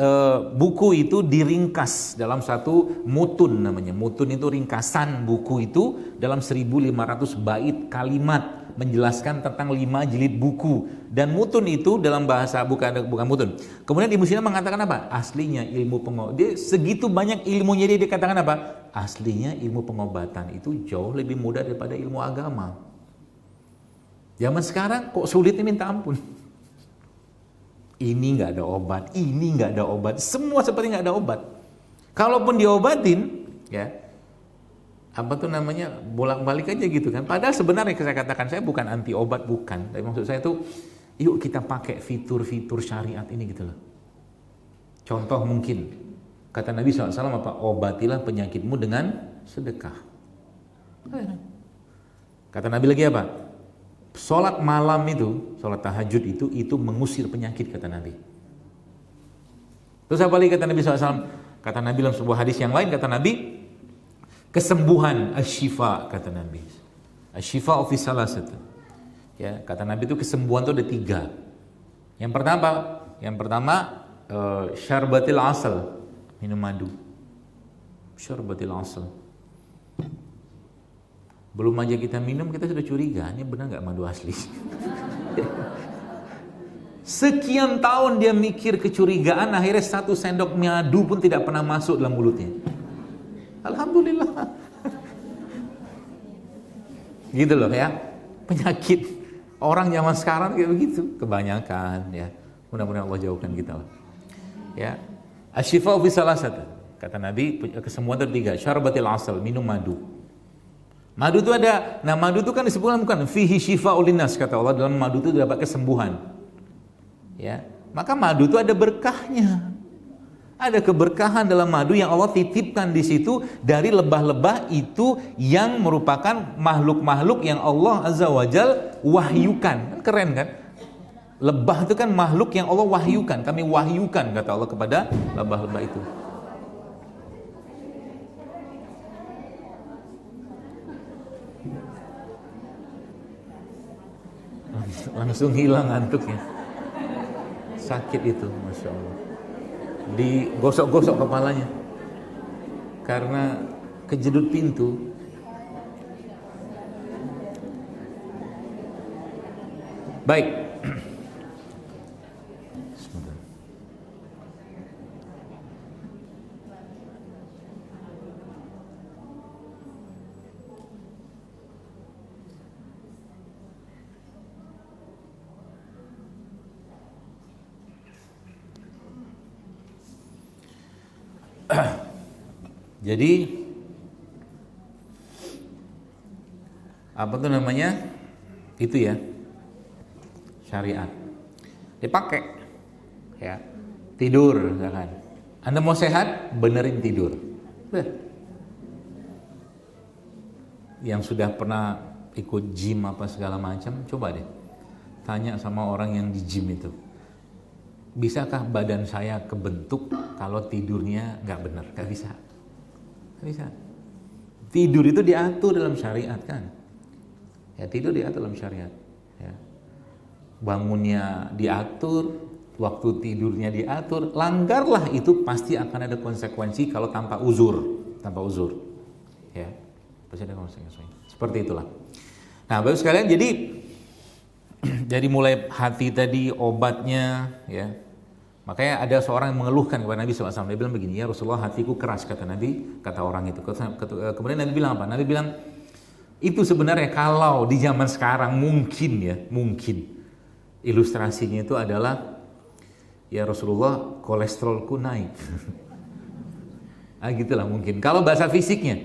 buku itu diringkas dalam satu mutun namanya. Mutun itu ringkasan buku itu dalam 1500 bait kalimat menjelaskan tentang 5 jilid buku, dan mutun itu dalam bahasa bukan mutun. Kemudian Ibnu Sina mengatakan apa? Aslinya ilmu pengobatan, dia segitu banyak ilmunya, dia katakan apa? Aslinya ilmu pengobatan itu jauh lebih mudah daripada ilmu agama. Zaman sekarang kok sulitnya minta ampun. Ini nggak ada obat, ini nggak ada obat, semua seperti nggak ada obat. Kalaupun diobatin, ya apa tuh namanya, bolak-balik aja gitu kan. Padahal sebenarnya saya katakan, saya bukan anti obat, bukan. Tapi maksud saya tuh, yuk kita pakai fitur-fitur syariat ini gitu loh. Contoh mungkin, kata Nabi SAW apa? Obatilah penyakitmu dengan sedekah. Kata Nabi lagi apa? Sholat malam itu, sholat tahajud itu mengusir penyakit, kata Nabi. Terus apa lagi kata Nabi SAW? Kata Nabi dalam sebuah hadis yang lain, kata Nabi, kesembuhan, asyifa, kata Nabi. Asyifa fi salasat. Ya, kata Nabi itu kesembuhan itu ada 3. Yang pertama syarbatil asal, minum madu. Syarbatil asal. Belum aja kita minum, kita sudah curiga, ini benar nggak madu asli? Sekian tahun dia mikir kecurigaan, akhirnya 1 sendok madu pun tidak pernah masuk dalam mulutnya. Alhamdulillah. Gitu loh ya. Penyakit orang zaman sekarang kayak begitu kebanyakan ya. Mudah-mudahan Allah jauhkan kita lah. Ya. Asyifa fi salasat. Kata Nabi, kesembuhan itu 3. Syarbatil asal, minum madu. Madu itu ada, nah madu itu kan disebutkan bukan fihi syifa'ul linnas, kata Allah, dalam madu itu dapat kesembuhan. Ya. Maka madu itu ada berkahnya. Ada keberkahan dalam madu yang Allah titipkan di situ dari lebah-lebah itu yang merupakan makhluk-makhluk yang Allah Azza wa Jal wahyukan. Keren kan? Lebah itu kan makhluk yang Allah wahyukan. Kami wahyukan, kata Allah, kepada lebah-lebah itu. Langsung hilang ngantuknya. Sakit itu, Masya Allah. Digosok-gosok kepalanya karena kejedut pintu. Baik. Jadi apa tuh namanya? Itu ya, syariat dipakai ya. Tidur misalkan, Anda mau sehat, benerin tidur. Yang sudah pernah ikut gym apa segala macam, coba deh tanya sama orang yang di gym itu, bisakah badan saya kebentuk kalau tidurnya nggak benar? Nggak bisa. Bisa. Tidur itu diatur dalam syariat kan? Ya, tidur diatur dalam syariat. Ya. Bangunnya diatur, waktu tidurnya diatur. Langgarlah itu pasti akan ada konsekuensi kalau tanpa uzur, Ya, pasti ada konsekuensi. Seperti itulah. Nah, Bapak sekalian, jadi mulai hati tadi obatnya, ya. Makanya ada seorang yang mengeluhkan kepada Nabi SAW. Dia bilang begini, ya Rasulullah, hatiku keras, kata Nabi, kata orang itu. Kemudian Nabi bilang apa? Nabi bilang, itu sebenarnya kalau di zaman sekarang mungkin ilustrasinya itu adalah, ya Rasulullah, kolesterolku naik. Gitulah mungkin. Kalau bahasa fisiknya.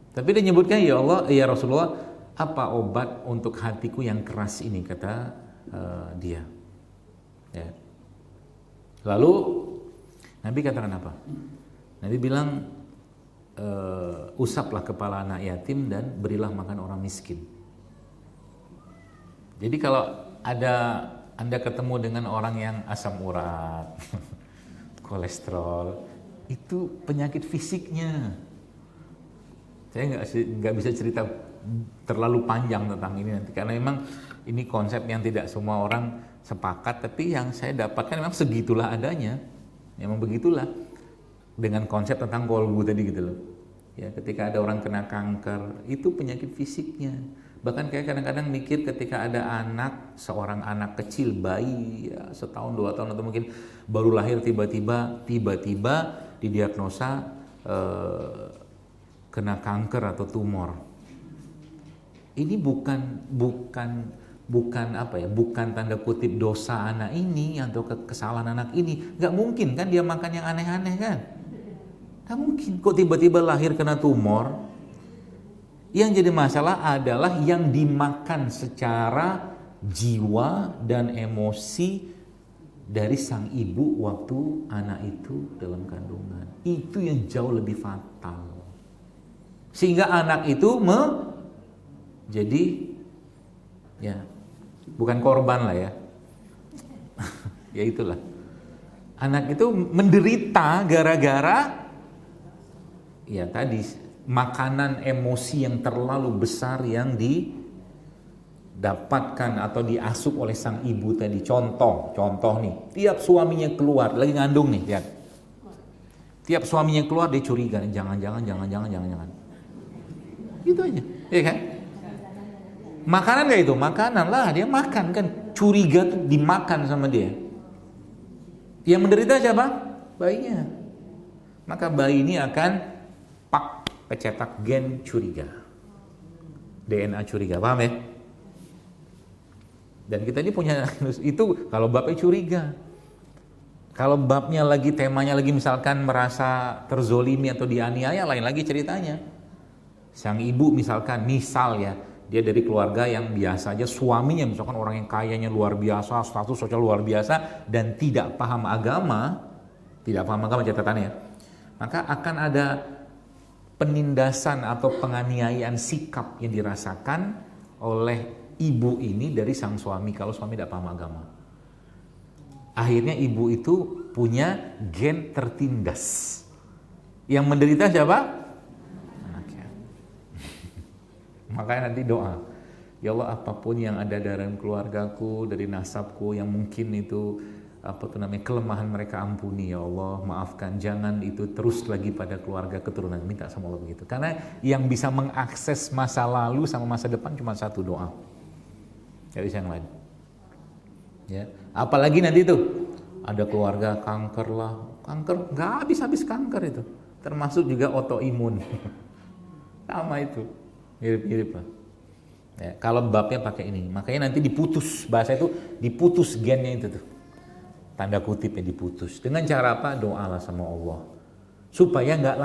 Tapi dia nyebutkan, ya Allah, ya Rasulullah, apa obat untuk hatiku yang keras ini, kata dia. Ya. Lalu Nabi katakan apa? Nabi bilang, usaplah kepala anak yatim dan berilah makan orang miskin. Jadi kalau Anda ketemu dengan orang yang asam urat, kolesterol, itu penyakit fisiknya. Saya nggak bisa cerita terlalu panjang tentang ini nanti, karena memang ini konsep yang tidak semua orang sepakat, tapi yang saya dapatkan memang segitulah adanya, memang begitulah dengan konsep tentang kolbu tadi gitu loh. Ya, ketika ada orang kena kanker, itu penyakit fisiknya. Bahkan kayak kadang-kadang mikir ketika ada anak, seorang anak kecil, bayi ya, setahun 2 tahun atau mungkin baru lahir, tiba-tiba didiagnosa kena kanker atau tumor. Ini bukan apa ya, bukan tanda kutip dosa anak ini atau kesalahan anak ini. Nggak mungkin kan dia makan yang aneh-aneh kan? Nggak mungkin. Kok tiba-tiba lahir kena tumor? Yang jadi masalah adalah yang dimakan secara jiwa dan emosi dari sang ibu waktu anak itu dalam kandungan. Itu yang jauh lebih fatal. Sehingga anak itu jadi ya bukan korban lah ya. Ya itulah. Anak itu menderita gara-gara ya tadi makanan emosi yang terlalu besar yang didapatkan atau diasup oleh sang ibu tadi. Contoh nih, tiap suaminya keluar lagi ngandung nih, lihat. Tiap suaminya keluar dia curiga, jangan. Gitu aja, ya kan? Makanan gak itu? Makanan lah, dia makan kan, curiga tuh dimakan sama dia. Yang menderita siapa? Bayinya. Maka bayi ini akan kecetak gen curiga, DNA curiga, paham ya? Dan kita ini punya itu kalau babnya curiga. Kalau babnya lagi temanya lagi misalkan merasa terzolimi atau dianiaya, lain lagi ceritanya. Sang ibu misalkan, misal ya, dia dari keluarga yang biasa aja, suaminya misalkan orang yang kayanya luar biasa, status sosial luar biasa, dan tidak paham agama catatannya, maka akan ada penindasan atau penganiayaan sikap yang dirasakan oleh ibu ini dari sang suami kalau suami tidak paham agama. Akhirnya ibu itu punya gen tertindas. Yang menderita siapa? Anaknya. Makanya nanti doa, ya Allah, apapun yang ada dalam keluargaku, dari nasabku yang mungkin itu kelemahan mereka, ampuni ya Allah, maafkan, jangan itu terus lagi pada keluarga keturunan. Minta sama Allah begitu, karena yang bisa mengakses masa lalu sama masa depan cuma satu, doa, gak bisa yang lain ya. Apalagi nanti itu ada keluarga kanker lah, kanker gak habis-habis kanker itu, termasuk juga autoimun sama itu, mirip-mirip lah ya. Kalau babnya pakai ini, makanya nanti diputus, bahasa itu diputus gennya itu tuh, tanda kutipnya diputus. Dengan cara apa? Doalah sama Allah supaya nggak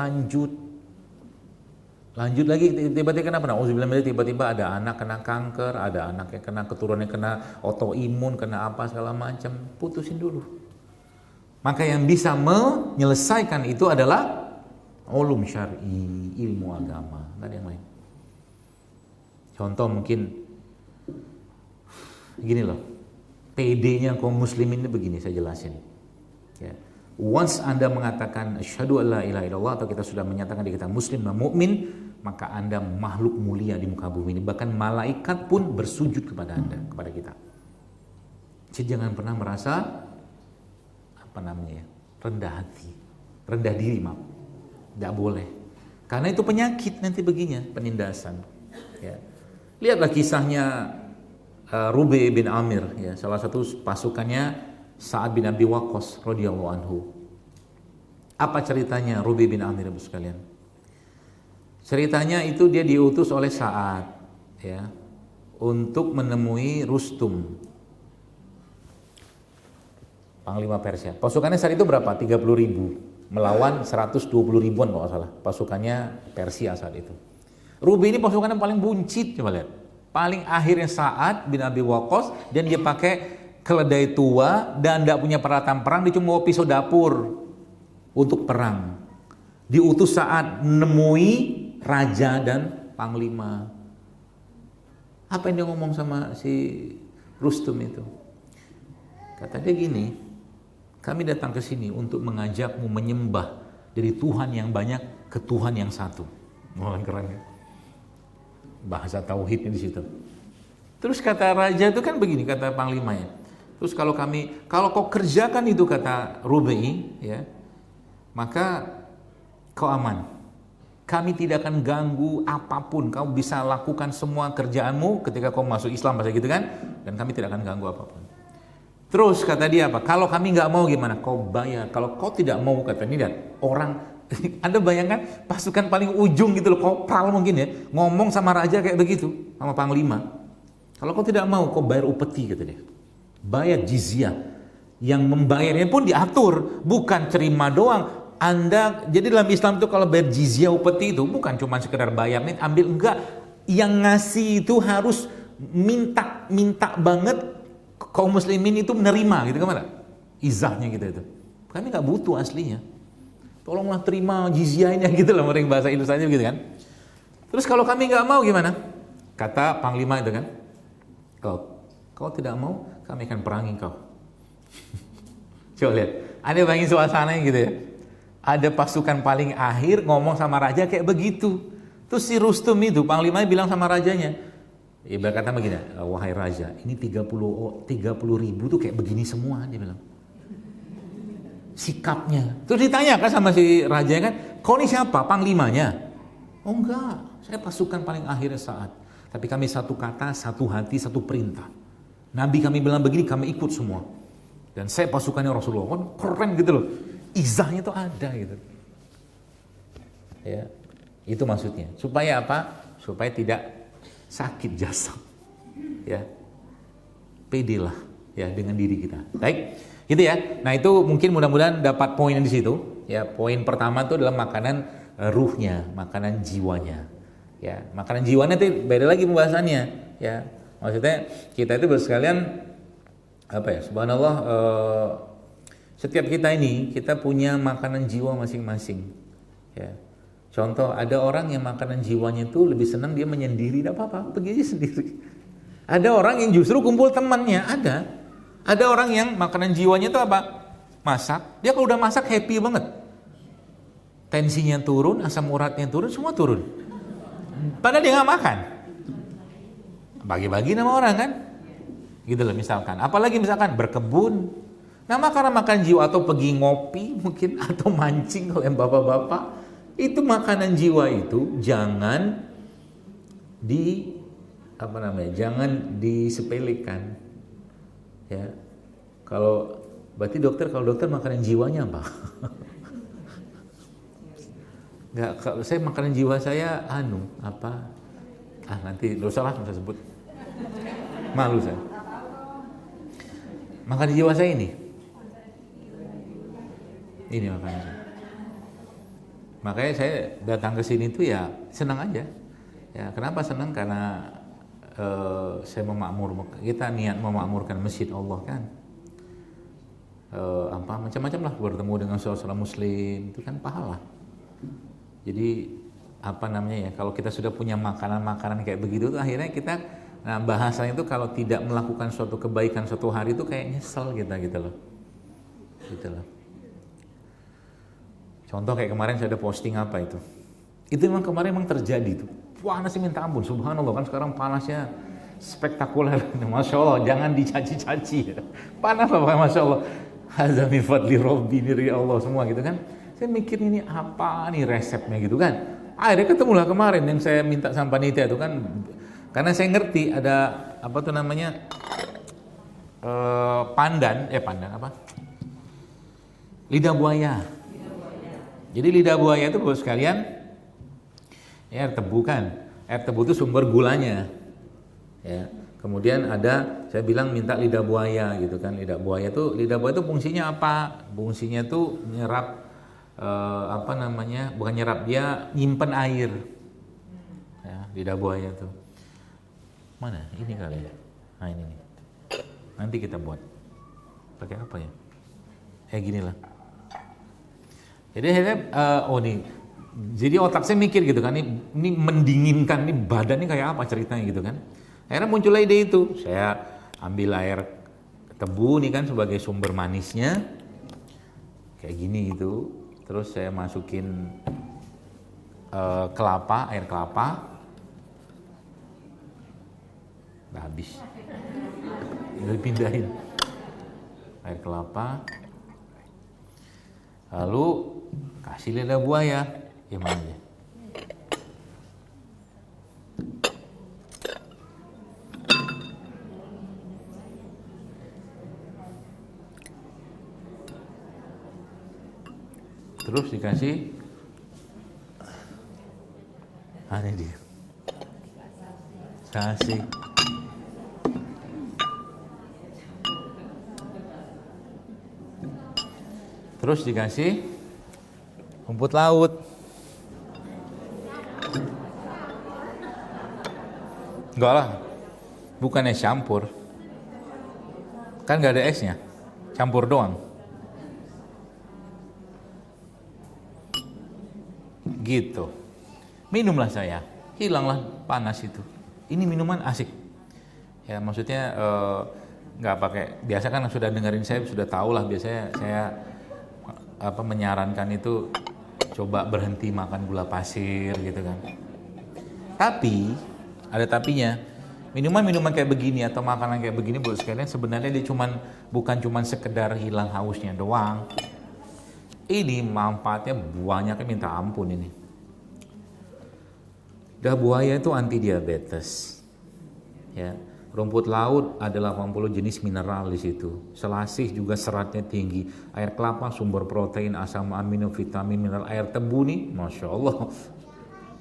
lanjut lagi, tiba-tiba kenapa? Nauzubillah, tiba-tiba ada anak kena kanker, ada anak yang kena keturunan yang kena autoimun, kena apa segala macam, putusin dulu. Maka yang bisa menyelesaikan itu adalah ulum syar'i, ilmu agama, nggak ada yang lain. Contoh mungkin gini loh, PD-nya kaum muslimin ini begini, saya jelasin ya. Once Anda mengatakan asyhadu alla ilaha illallah, atau kita sudah menyatakan diri kita muslim dan mukmin, maka Anda makhluk mulia di muka bumi ini. Bahkan malaikat pun bersujud kepada Anda, kepada kita. Jadi jangan pernah merasa rendah hati, rendah diri, maaf. Tidak boleh. Karena itu penyakit nanti begini, penindasan. Ya. Lihatlah kisahnya Rubi bin Amir, ya, salah satu pasukannya Sa'ad bin Abi Waqqas radhiyallahu anhu. Apa ceritanya Rubi bin Amir, Ibu sekalian? Ceritanya itu dia diutus oleh Sa'ad ya untuk menemui Rustum, panglima Persia. Pasukannya saat itu berapa? 30.000 melawan 120 ribuan kalau nggak salah. Pasukannya Persia saat itu. Rubi ini pasukannya paling buncit, coba lihat. Paling akhirnya Sa'ad bin Abi Waqqas, dan dia pakai keledai tua dan tidak punya peralatan perang, dia cuma bawa pisau dapur untuk perang. Diutus saat menemui raja dan panglima. Apa yang dia ngomong sama si Rustum itu? Kata dia gini, kami datang ke sini untuk mengajakmu menyembah dari Tuhan yang banyak ke Tuhan yang satu. Wah, keren ya. bahasa tauhidnya di situ. Terus kata raja itu kan begini, kata panglimanya. Terus kalau kau kerjakan itu, kata Rubai, ya, maka kau aman. Kami tidak akan ganggu apapun. Kau bisa lakukan semua kerjaanmu ketika kau masuk Islam, bahasa gitu kan. Dan kami tidak akan ganggu apapun. Terus kata dia apa? Kalau kami nggak mau gimana? Kau bayar. Kalau kau tidak mau, kata ini, dan orang, Anda bayangkan pasukan paling ujung gitu loh, kopral mungkin ya, ngomong sama raja kayak begitu, sama panglima. Kalau kau tidak mau, kau bayar upeti, kata dia. Bayar jizyah. Yang membayarnya pun diatur, bukan terima doang. Anda, jadi dalam Islam itu kalau bayar jizyah upeti itu bukan cuma sekedar bayar nih, ambil, enggak. Yang ngasih itu harus minta banget kaum muslimin itu menerima, gitu kan? Izahnya gitu itu. Kami nggak butuh aslinya. Tolonglah terima jizyahnya gitu lah, mereka bahasa Indonesianya gitu kan. Terus kalau kami nggak mau gimana? Kata panglima itu kan, kau tidak mau, kami akan perangi kau. Coba lihat, ada bayangin suasananya gitu ya. Ada pasukan paling akhir ngomong sama raja kayak begitu. Terus si Rustum itu, panglimanya bilang sama rajanya, ibarat kata begini, wahai raja, ini 30 ribu tuh kayak begini semua, dia bilang. Sikapnya. Terus ditanyakan sama si raja kan, kau ini siapa? Panglimanya? Oh enggak, saya pasukan paling akhir saat. Tapi kami satu kata, satu hati, satu perintah. Nabi kami bilang begini, kami ikut semua. Dan saya pasukannya Rasulullah. Kan keren gitu loh. Izahnya tuh ada gitu. Ya, itu maksudnya. Supaya apa? Supaya tidak sakit jasad. Ya. Pedelah ya dengan diri kita. Baik. Gitu ya. Nah, itu mungkin mudah-mudahan dapat poin di situ. Ya, poin pertama itu adalah makanan ruhnya, makanan jiwanya. Ya, makanan jiwanya itu beda lagi pembahasannya. Ya, maksudnya kita itu bersekalian apa ya? Subhanallah, setiap kita ini kita punya makanan jiwa masing-masing. Ya, contoh ada orang yang makanan jiwanya itu lebih senang dia menyendiri, tidak apa-apa, pergi aja sendiri. Ada orang yang justru kumpul temannya, ada. Ada orang yang makanan jiwanya itu apa? Masak. Dia kalau udah masak happy banget. Tensinya turun, asam uratnya turun, semua turun. Padahal dia nggak makan. Bagi-bagi nama orang kan? Gitu loh misalkan. Apalagi misalkan berkebun. Nah, karena makan jiwa atau pergi ngopi mungkin atau mancing kalau yang bapak-bapak, itu makanan jiwa itu jangan jangan disepelekan. Ya. Berarti kalau dokter makanan jiwanya apa? Enggak, kalau saya makanan jiwa saya apa? Nanti dosa lah saya sebut. Malu saya. Makanan jiwa saya ini makanan saya. Makanya saya datang ke sini tuh ya senang aja. Ya, kenapa senang? Karena saya kita niat memakmurkan masjid Allah kan. Macam-macam lah, bertemu dengan saudara muslim itu kan pahala. Jadi kalau kita sudah punya makanan-makanan kayak begitu tuh akhirnya kita, bahasanya itu kalau tidak melakukan suatu kebaikan suatu hari itu kayak nyesel kita gitu loh. Contoh kayak kemarin saya ada posting apa itu. Itu memang kemarin terjadi tuh. Panas minta ampun, subhanallah kan sekarang panasnya spektakuler. Masya Allah, jangan dicaci-caci. Panas lah, Masya Allah. Hadza min fadli Rabbi, dari Allah semua gitu kan. Saya mikir ini apa nih resepnya gitu kan. Akhirnya ketemulah kemarin yang saya minta sama panitia itu kan. Karena saya ngerti ada apa tuh namanya pandan apa? Lidah buaya. Jadi lidah buaya itu buat sekalian air tebu kan. Air tebu itu sumber gulanya. Ya. Kemudian saya bilang minta lidah buaya gitu kan. Lidah buaya itu fungsinya apa? Fungsinya tuh nyerap bukan nyerap, dia nyimpen air. Ya, lidah buaya tuh. Mana? Ini kali ya. Nah, ini nih. Nanti kita buat. Pakai apa ya? Gini lah. Jadi akhirnya nih. Jadi otak saya mikir gitu kan, ini mendinginkan, ini badannya kayak apa ceritanya gitu kan. Akhirnya muncullah ide itu. Saya ambil air tebu nih kan sebagai sumber manisnya. Kayak gini gitu. Terus saya masukin air kelapa. udah habis. Udah pindahin air kelapa, lalu kasih lidah buaya, gimana ya? Terus dikasih, ini dia, kasih terus dikasih rumput laut. Enggak lah, bukan es campur, kan gak ada esnya, campur doang gitu. Minumlah saya, hilanglah panas itu. Ini minuman asik ya, maksudnya nggak pakai, biasa kan sudah dengerin saya sudah tahu lah, biasanya saya menyarankan itu coba berhenti makan gula pasir gitu kan. Tapi ada tapinya, minuman-minuman kayak begini atau makanan kayak begini buat sekalian, sebenarnya dia bukan cuman sekedar hilang hausnya doang. Ini manfaatnya banyaknya minta ampun ini. Lidah buaya itu anti diabetes. Ya, rumput laut ada 80 jenis mineral di situ. Selasih juga seratnya tinggi. Air kelapa sumber protein, asam amino, vitamin, mineral. Air tebu nih, masya Allah.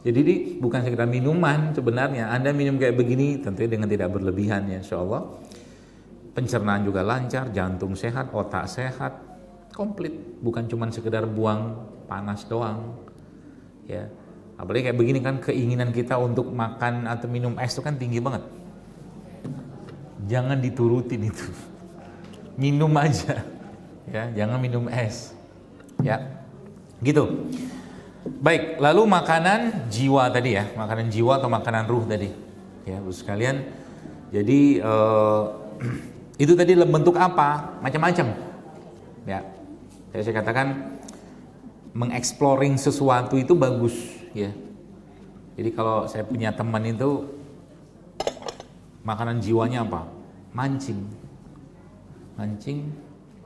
Jadi ini bukan sekedar minuman sebenarnya. Anda minum kayak begini tentunya dengan tidak berlebihan ya, insya Allah. Pencernaan juga lancar, jantung sehat, otak sehat, komplit. Bukan cuma sekedar buang panas doang. Ya, apalagi kayak begini kan keinginan kita untuk makan atau minum es itu kan tinggi banget. Jangan diturutin itu, minum aja, ya, jangan minum es, ya, gitu. Baik, lalu makanan jiwa tadi ya, makanan jiwa atau makanan ruh tadi, ya, bos sekalian. Jadi itu tadi bentuk apa? Macam-macam, ya. Saya katakan mengeksploring sesuatu itu bagus, ya. Jadi kalau saya punya teman itu makanan jiwanya apa? Mancing,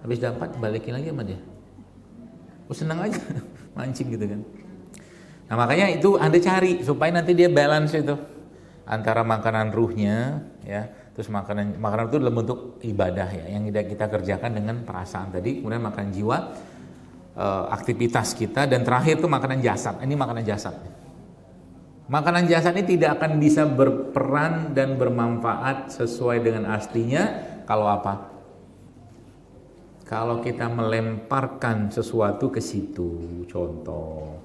habis dapat balikin lagi sama dia. Senang aja mancing gitu kan. Nah makanya itu Anda cari supaya nanti dia balance itu antara makanan ruhnya, ya, terus makanan itu dalam bentuk ibadah ya, yang tidak kita kerjakan dengan perasaan tadi. Kemudian makanan jiwa, aktivitas kita, dan terakhir itu makanan jasad. Ini makanan jasad. Makanan jasad ini tidak akan bisa berperan dan bermanfaat sesuai dengan aslinya kalau apa? Kalau kita melemparkan sesuatu ke situ. Contoh,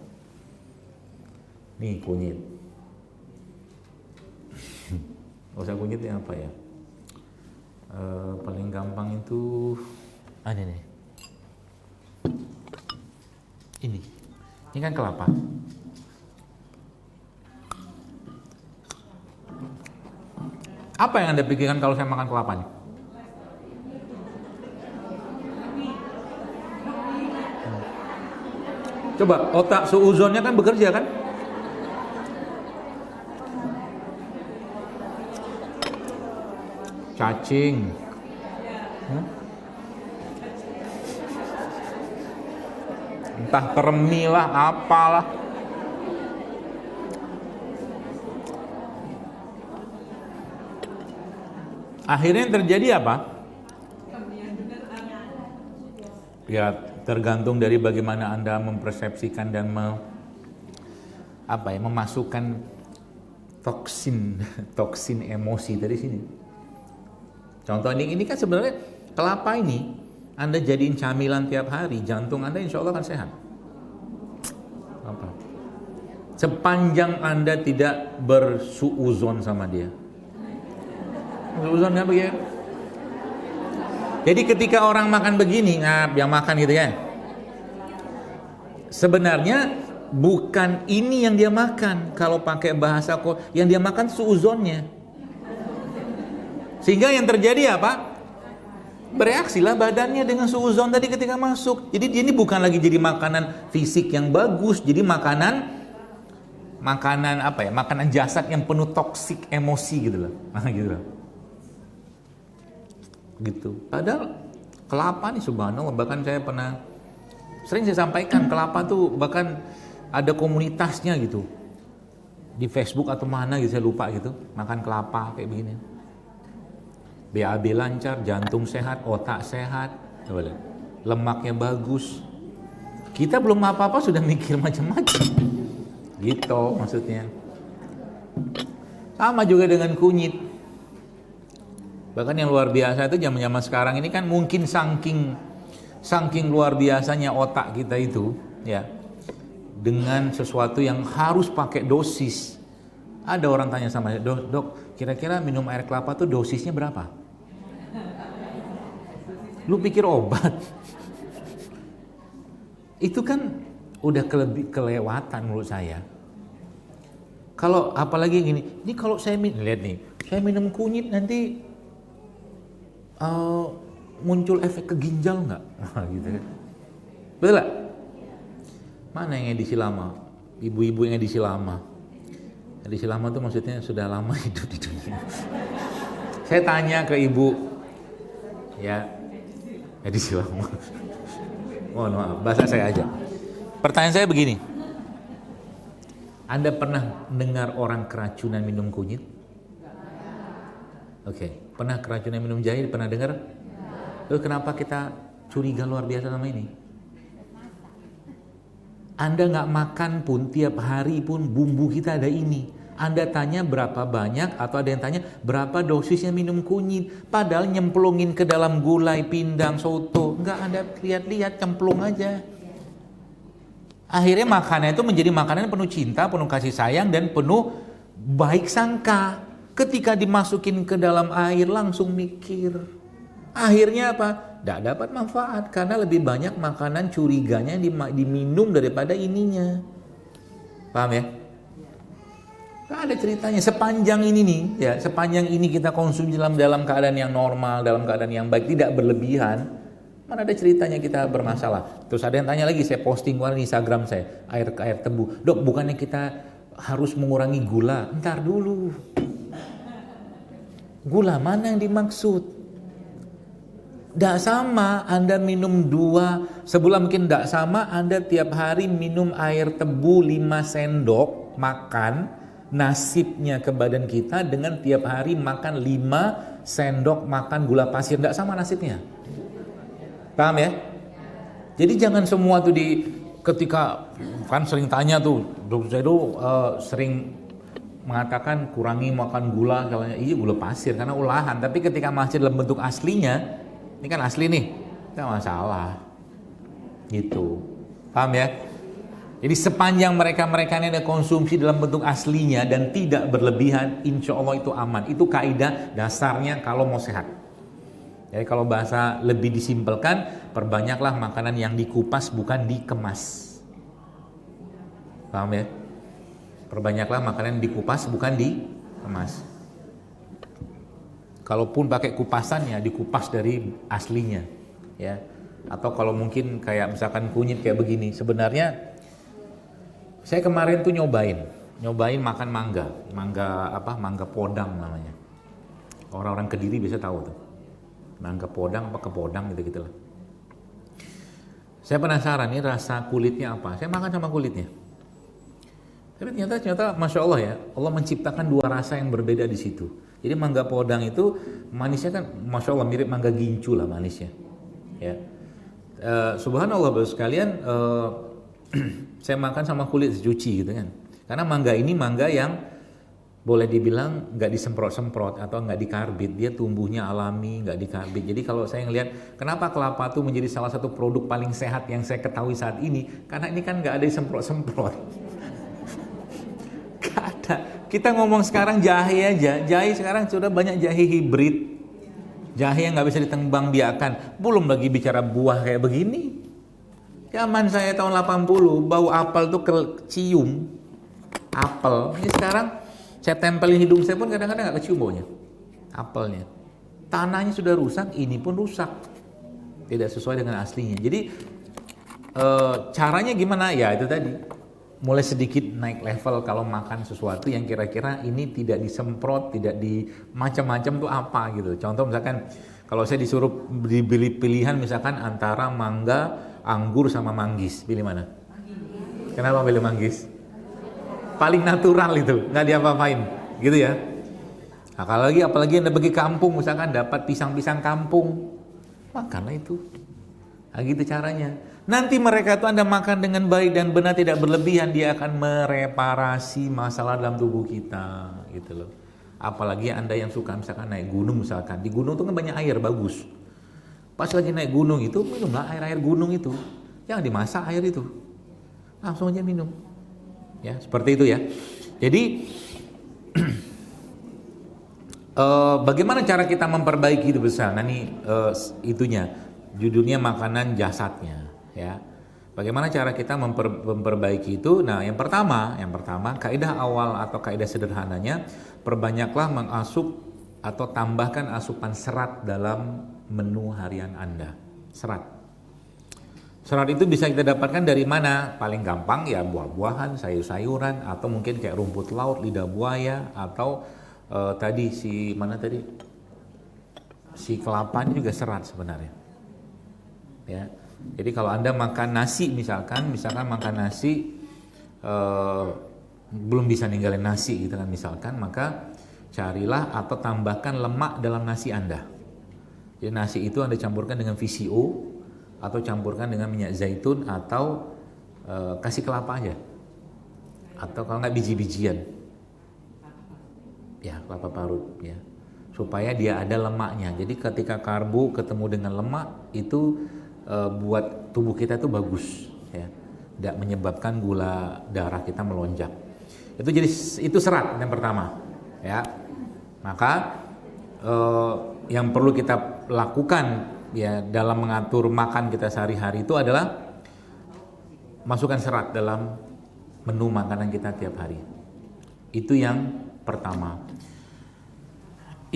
nih kunyit. Gak usah kunyitnya apa ya? Paling gampang itu ini nih. Ini kan kelapa. Apa yang Anda pikirkan kalau saya makan kelapa nih? Coba otak suuzonnya kan bekerja kan? Cacing, entah keremi lah, apalah. Akhirnya yang terjadi apa? Ya tergantung dari bagaimana Anda mempersepsikan dan memasukkan toksin emosi dari sini. Contoh ini kan sebenarnya kelapa ini Anda jadiin camilan tiap hari, jantung Anda insya Allah akan sehat. Apa? Sepanjang Anda tidak bersuuzon sama dia. Suuzon apa ya? Jadi ketika orang makan begini, yang makan gitu ya, sebenarnya bukan ini yang dia makan. Kalau pakai bahasa yang dia makan suuzonnya. Sehingga yang terjadi apa? Bereaksilah badannya dengan suuzon tadi ketika masuk. Jadi ini bukan lagi jadi makanan fisik yang bagus, jadi makanan apa ya? Makanan jasad yang penuh toksik emosi gitu loh. Gitu loh. gitu. Padahal kelapa nih subhanallah, bahkan saya pernah sering saya sampaikan kelapa tuh bahkan ada komunitasnya gitu di Facebook atau mana gitu, saya lupa gitu, makan kelapa kayak begini. BAB lancar, jantung sehat, otak sehat, lemaknya bagus. Kita belum apa-apa sudah mikir macam-macam gitu maksudnya. Sama juga dengan kunyit. Bahkan yang luar biasa itu zaman-zaman sekarang ini kan mungkin saking luar biasanya otak kita itu ya, dengan sesuatu yang harus pakai dosis. Ada orang tanya sama saya, dok, kira-kira minum air kelapa tuh dosisnya berapa? Lu pikir obat? Itu kan udah kelewatan menurut saya. Kalau apalagi gini, ini kalau saya lihat nih, saya minum kunyit nanti muncul efek ke ginjal nggak? Gitu kan? Betul nggak? Mana yang edisi lama? Ibu-ibu yang edisi lama. Edisi lama itu maksudnya sudah lama hidup di dunia. Saya tanya ke ibu, ya edisi lama. Mohon maaf, bahasa saya aja. Pertanyaan saya begini. Anda pernah dengar orang keracunan minum kunyit? Oke, pernah keracunan minum jahe? Pernah dengar? Lalu kenapa kita curiga luar biasa sama ini? Anda nggak makan pun tiap hari pun bumbu kita ada ini. Anda tanya berapa banyak atau ada yang tanya berapa dosisnya minum kunyit. Padahal nyemplungin ke dalam gulai, pindang, soto. Nggak Anda lihat-lihat, cemplung aja. Akhirnya makanan itu menjadi makanan penuh cinta, penuh kasih sayang, dan penuh baik sangka. Ketika dimasukin ke dalam air langsung mikir. Akhirnya apa? Tidak dapat manfaat karena lebih banyak makanan curiganya diminum daripada ininya. Paham ya? Gak ada ceritanya. Sepanjang ini nih, ya, sepanjang ini kita konsumsi dalam keadaan yang normal, dalam keadaan yang baik, tidak berlebihan. Mana ada ceritanya kita bermasalah. Terus ada yang tanya lagi, saya posting di Instagram saya, air tebu. Dok, bukannya kita harus mengurangi gula? Ntar dulu. Gula mana yang dimaksud? Tidak sama Anda minum 2 sebulan, mungkin tidak sama Anda tiap hari minum air tebu 5 sendok makan, nasibnya ke badan kita dengan tiap hari makan 5 sendok makan gula pasir. Tidak sama nasibnya. Paham ya? Jadi jangan semua tuh ketika kan sering tanya tuh, dokter saya tuh sering mengatakan kurangi makan gula, kalanya iya gula pasir karena olahan. Tapi ketika masih dalam bentuk aslinya, ini kan asli nih, tidak masalah. Gitu, paham ya? Jadi sepanjang mereka ini ada konsumsi dalam bentuk aslinya dan tidak berlebihan, insya Allah itu aman. Itu kaidah dasarnya kalau mau sehat. Jadi kalau bahasa lebih disimpelkan, perbanyaklah makanan yang dikupas bukan dikemas. Paham ya? Perbanyaklah makanan yang dikupas bukan dikemas. Kalaupun pakai kupasan ya dikupas dari aslinya, ya. Atau kalau mungkin kayak misalkan kunyit kayak begini, sebenarnya saya kemarin tuh nyobain makan mangga podang namanya. Orang-orang Kediri bisa tahu tuh. Mangga podang apa kepodang gitu lah. Saya penasaran nih rasa kulitnya apa. Saya makan sama kulitnya. Tapi ternyata Masya Allah ya, Allah menciptakan 2 rasa yang berbeda di situ. Jadi mangga podang itu manisnya kan Masya Allah mirip mangga gincu lah manisnya. Ya. Subhanallah Bapak sekalian, saya makan sama kulit cuci gitu kan. Karena mangga ini mangga yang boleh dibilang nggak disemprot-semprot atau nggak dikarbit, dia tumbuhnya alami, nggak dikarbit. Jadi kalau saya ngelihat kenapa kelapa itu menjadi salah satu produk paling sehat yang saya ketahui saat ini, karena ini kan nggak ada disemprot-semprot. Nggak ada. Kita ngomong sekarang jahe aja, jahe sekarang sudah banyak jahe hibrid, jahe yang nggak bisa ditembang-biakan. Belum lagi bicara buah kayak begini. Zaman saya tahun 80, bau apel tuh kecium apel. Ini sekarang saya tempelin hidung saya pun kadang-kadang gak kecium baunya. Apelnya. Tanahnya sudah rusak, ini pun rusak. Tidak sesuai dengan aslinya. Jadi caranya gimana? Ya itu tadi. Mulai sedikit naik level kalau makan sesuatu yang kira-kira ini tidak disemprot, tidak di macam-macam tuh apa gitu. Contoh misalkan Kalau saya disuruh dibeli pilihan misalkan antara mangga, anggur sama manggis, pilih mana? Kenapa pilih manggis? Paling natural itu, nggak diapa-apain, gitu ya. Nah, kalau apalagi Anda pergi kampung, misalkan dapat pisang-pisang kampung, makanlah itu. Nah, gitu caranya. Nanti mereka itu Anda makan dengan baik dan benar, tidak berlebihan, dia akan mereparasi masalah dalam tubuh kita, gitu loh. Apalagi Anda yang suka misalkan naik gunung misalkan. Di gunung itu kan banyak air, bagus. Pas lagi naik gunung itu, minumlah air-air gunung itu. Jangan dimasak air itu. Langsung aja minum. Ya, seperti itu ya. Jadi bagaimana cara kita memperbaiki itu besar? Nah ini itunya, judulnya makanan jasadnya, ya. Bagaimana cara kita memperbaiki itu? Nah, yang pertama, kaidah awal atau kaidah sederhananya, perbanyaklah mengasup atau tambahkan asupan serat dalam menu harian Anda. Serat itu bisa kita dapatkan dari mana? Paling gampang ya buah-buahan, sayur-sayuran, atau mungkin kayak rumput laut, lidah buaya, atau tadi si kelapa ini juga serat sebenarnya. Ya. Jadi kalau Anda makan nasi misalkan makan nasi belum bisa ninggalin nasi gitu kan misalkan, maka carilah atau tambahkan lemak dalam nasi Anda. Jadi nasi itu Anda campurkan dengan VCO atau campurkan dengan minyak zaitun atau kasih kelapa aja. Atau kalau nggak biji-bijian. Ya, kelapa parut ya. Supaya dia ada lemaknya. Jadi ketika karbo ketemu dengan lemak itu buat tubuh kita itu bagus ya, tidak menyebabkan gula darah kita melonjak. Itu serat yang pertama ya. Maka yang perlu kita lakukan ya dalam mengatur makan kita sehari-hari itu adalah masukkan serat dalam menu makanan kita tiap hari. Itu yang pertama.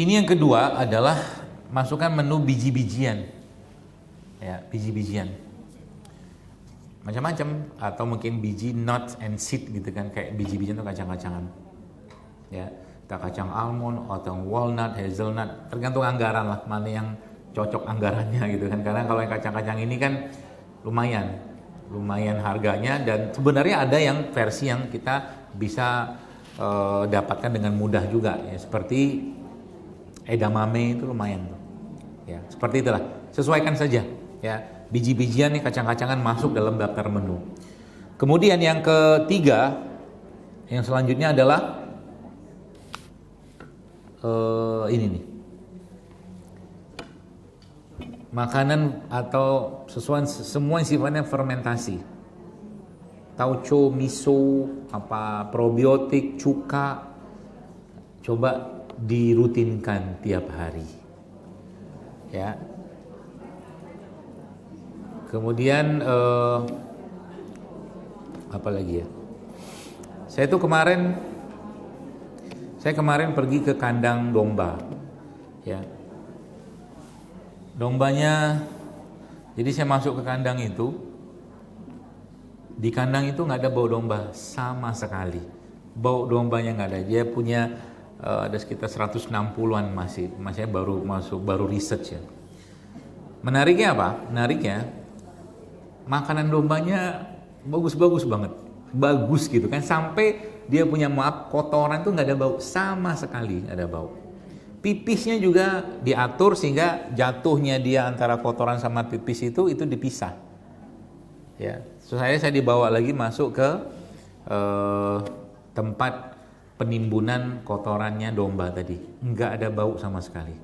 Ini yang kedua adalah masukkan menu biji-bijian. Ya, biji-bijian macam-macam, atau mungkin biji nuts and seed gitu kan, kayak biji-bijian itu kacang-kacangan ya, kita kacang almond atau walnut, hazelnut, tergantung anggaran lah mana yang cocok anggarannya gitu kan, karena kalau yang kacang-kacang ini kan lumayan harganya, dan sebenarnya ada yang versi yang kita bisa dapatkan dengan mudah juga ya, seperti edamame itu lumayan tuh ya, seperti itulah, sesuaikan saja ya, biji-bijian nih, kacang-kacangan masuk dalam daftar menu. Kemudian yang ketiga, yang selanjutnya adalah ini nih, makanan atau semua yang sifatnya fermentasi, tauco, miso, probiotik, cuka, coba dirutinkan tiap hari ya. Kemudian apa lagi ya? Saya kemarin pergi ke kandang domba, ya. Dombanya, jadi saya masuk ke kandang itu, di kandang itu nggak ada bau domba sama sekali. Bau dombanya nggak ada. Dia punya ada sekitar 160-an masih baru research ya. Menariknya apa? Makanan dombanya bagus-bagus banget, bagus gitu kan, sampai dia punya kotoran tuh nggak ada bau sama sekali, nggak ada bau. Pipisnya juga diatur sehingga jatuhnya dia antara kotoran sama pipis itu dipisah. Ya, saya dibawa lagi masuk ke tempat penimbunan kotorannya domba tadi, nggak ada bau sama sekali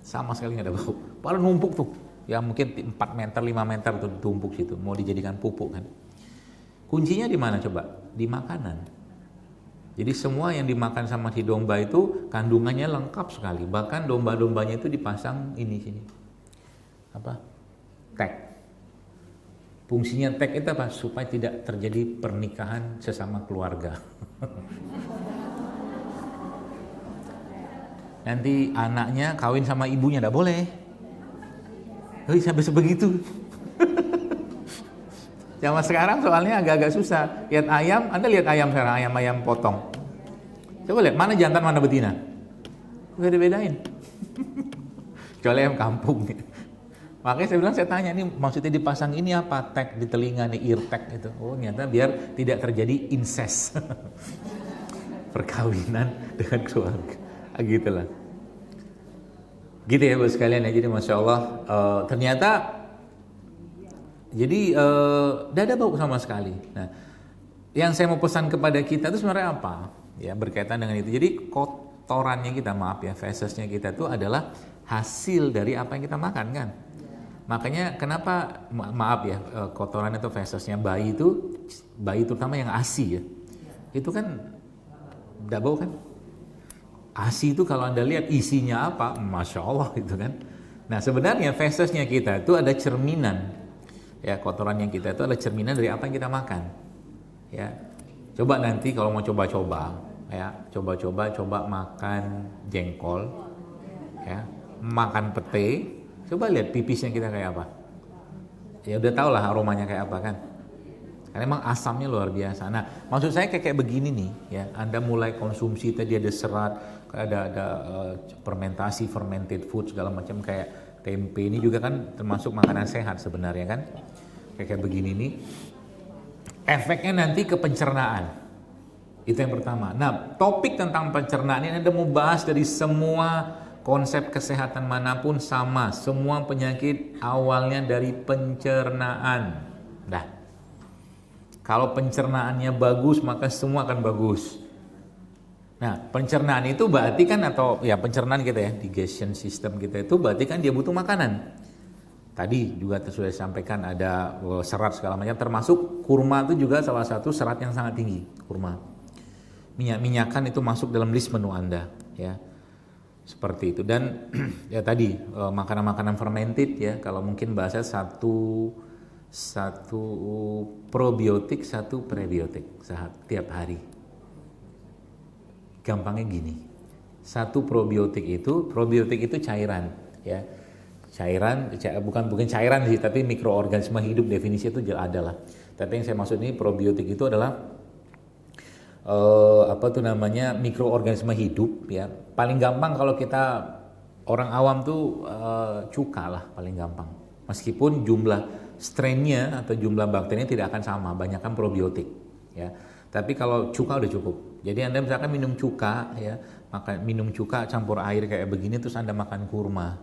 nggak ada bau. Padahal numpuk tuh. Ya mungkin 4 meter, 5 meter tuh tumpuk situ, mau dijadikan pupuk kan. Kuncinya di mana coba? Di makanan. Jadi semua yang dimakan sama si domba itu kandungannya lengkap sekali. Bahkan domba-dombanya itu dipasang sini. Tag. Fungsinya tag itu apa? Supaya tidak terjadi pernikahan sesama keluarga. Nanti anaknya kawin sama ibunya enggak boleh. Sampai sebegitu. Zaman sekarang soalnya agak-agak susah. Lihat ayam, Anda lihat ayam sekarang, ayam potong. Coba lihat mana jantan mana betina. Gak dibedain. kecuali ayam kampung. Makanya saya tanya nih maksudnya dipasang ini apa? Tag di telinga nih, ear tag itu. Oh ternyata biar tidak terjadi incest. Perkawinan dengan keluarga. Gitulah. Gitu ya Bapak sekalian ya. Jadi Masya Allah ternyata jadi tidak ada bau sama sekali. Nah, yang saya mau pesan kepada kita itu sebenarnya apa? Ya berkaitan dengan itu. Jadi kotorannya kita, maaf ya, fesesnya kita itu adalah hasil dari apa yang kita makan kan. Makanya kenapa maaf ya kotoran atau fesesnya bayi terutama yang ASI ya, itu kan tidak bau kan. ASI itu kalau Anda lihat isinya apa, Masya Allah itu kan. Nah sebenarnya fesesnya kita itu ada cerminan ya, kotoran yang kita itu adalah cerminan dari apa yang kita makan ya. Coba nanti kalau mau coba-coba ya, coba makan jengkol ya, makan pete. Coba lihat pipisnya kita kayak apa. Ya udah tau lah aromanya kayak apa kan. Karena emang asamnya luar biasa. Nah, maksud saya kayak begini nih, ya. Anda mulai konsumsi tadi ada serat, ada fermentasi, fermented food segala macam kayak tempe ini juga kan termasuk makanan sehat sebenarnya kan. Kayak begini nih. Efeknya nanti ke pencernaan. Itu yang pertama. Nah, topik tentang pencernaan ini Anda mau bahas dari semua konsep kesehatan manapun sama, semua penyakit awalnya dari pencernaan. Dah. Kalau pencernaannya bagus, maka semua akan bagus. Nah, pencernaan itu berarti kan atau ya pencernaan kita ya, digestion system kita itu berarti kan dia butuh makanan. Tadi juga sudah disampaikan ada serat segala macam, termasuk kurma itu juga salah satu serat yang sangat tinggi, kurma. Minyak-minyakan itu masuk dalam list menu Anda, ya. Seperti itu. Dan ya tadi makanan-makanan fermented ya, kalau mungkin bahasa satu probiotik, satu prebiotik setiap hari. Gampangnya gini. Satu probiotik itu cairan ya. Bukan cairan sih, tapi mikroorganisme hidup, definisi itu adalah. Tapi yang saya maksud ini probiotik itu adalah mikroorganisme hidup ya. Paling gampang kalau kita orang awam tuh cuka lah paling gampang. Meskipun jumlah strainnya atau jumlah bakterinya tidak akan sama, banyakkan probiotik ya. Tapi kalau cuka udah cukup. Jadi Anda misalkan minum cuka ya, minum cuka campur air kayak begini terus Anda makan kurma.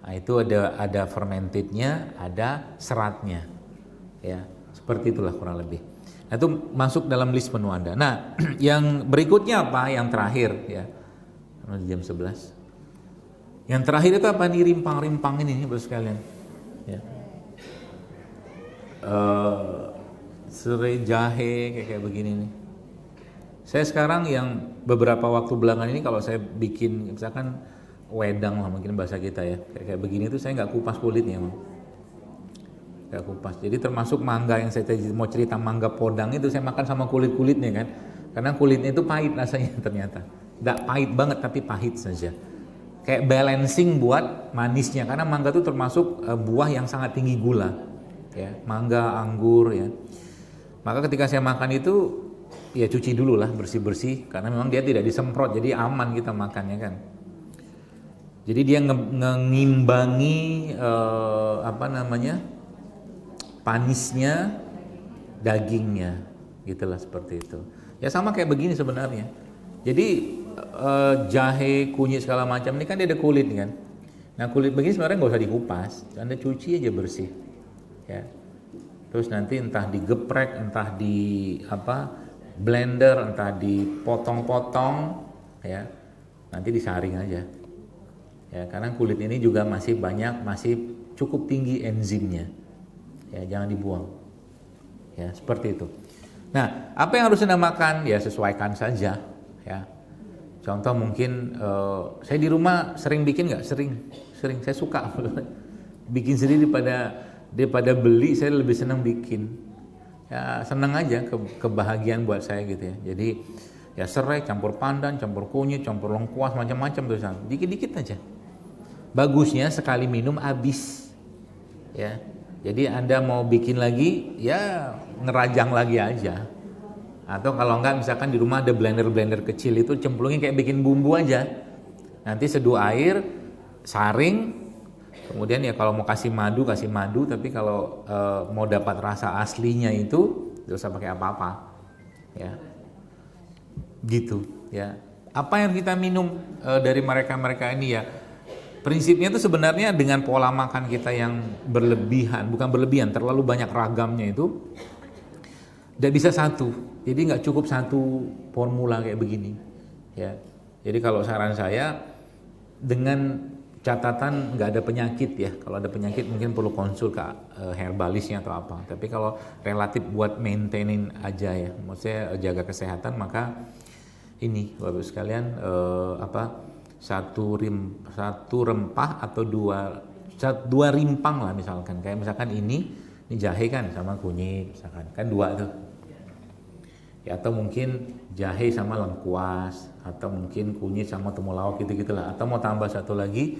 Nah, itu ada fermentednya, ada seratnya. Ya, seperti itulah kurang lebih. Nah, itu masuk dalam list menu Anda. Nah, yang berikutnya apa? Yang terakhir ya. Jam 11. Yang terakhir itu apa nih, rimpang-rimpang ini Bapak sekalian. Ya. Serai jahe kayak begini nih. Saya sekarang yang beberapa waktu belakangan ini kalau saya bikin misalkan wedang lah mungkin bahasa kita ya, kayak begini tuh saya nggak kupas kulitnya, nggak kupas. Jadi termasuk mangga yang saya mau cerita, mangga podang itu saya makan sama kulit-kulitnya kan, karena kulitnya itu pahit rasanya ternyata, nggak pahit banget tapi pahit saja, kayak balancing buat manisnya, karena mangga itu termasuk buah yang sangat tinggi gula, ya mangga, anggur ya. Maka ketika saya makan itu ya cuci dulu lah, bersih-bersih, karena memang dia tidak disemprot, jadi aman kita makannya kan. Jadi dia ngimbangi panisnya dagingnya, gitulah seperti itu. Ya sama kayak begini sebenarnya. Jadi jahe, kunyit segala macam ini kan dia ada kulit kan. Nah kulit begini sebenarnya nggak usah dikupas, Anda cuci aja bersih. Ya. Terus nanti entah digeprek, entah di blender, entah dipotong-potong, ya. Nanti disaring aja. Ya, karena kulit ini juga masih cukup tinggi enzimnya. Ya, jangan dibuang. Ya, seperti itu. Nah, apa yang harus Anda makan? Ya, sesuaikan saja. Ya. Contoh mungkin saya di rumah sering bikin nggak? Sering. Saya suka bikin sendiri daripada beli. Saya lebih senang bikin. Ya, senang aja, kebahagiaan buat saya gitu ya. Jadi ya serai, campur pandan, campur kunyit, campur lengkuas, macam-macam tuh, dikit-dikit aja. Bagusnya sekali minum habis, ya. Jadi Anda mau bikin lagi, ya ngerajang lagi aja. Atau kalau enggak, misalkan di rumah ada blender kecil itu cemplungin kayak bikin bumbu aja. Nanti seduh air, saring. Kemudian ya kalau mau kasih madu, tapi kalau mau dapat rasa aslinya itu tidak usah pakai apa-apa, ya, gitu, ya. Apa yang kita minum dari mereka ini ya, prinsipnya itu sebenarnya dengan pola makan kita yang bukan berlebihan, terlalu banyak ragamnya itu, tidak bisa satu. Jadi nggak cukup satu formula kayak begini, ya. Jadi kalau saran saya, dengan catatan nggak ada penyakit ya. Kalau ada penyakit mungkin perlu konsul ke herbalisnya atau apa. Tapi kalau relatif buat maintaining aja ya, maksudnya jaga kesehatan, maka ini Bapak sekalian satu rempah atau dua rimpang lah misalkan. Kayak misalkan ini jahe kan sama kunyit misalkan, kan dua tuh. Ya, atau mungkin jahe sama lengkuas, atau mungkin kunyit sama temulawak gitu-gitulah. Atau mau tambah satu lagi,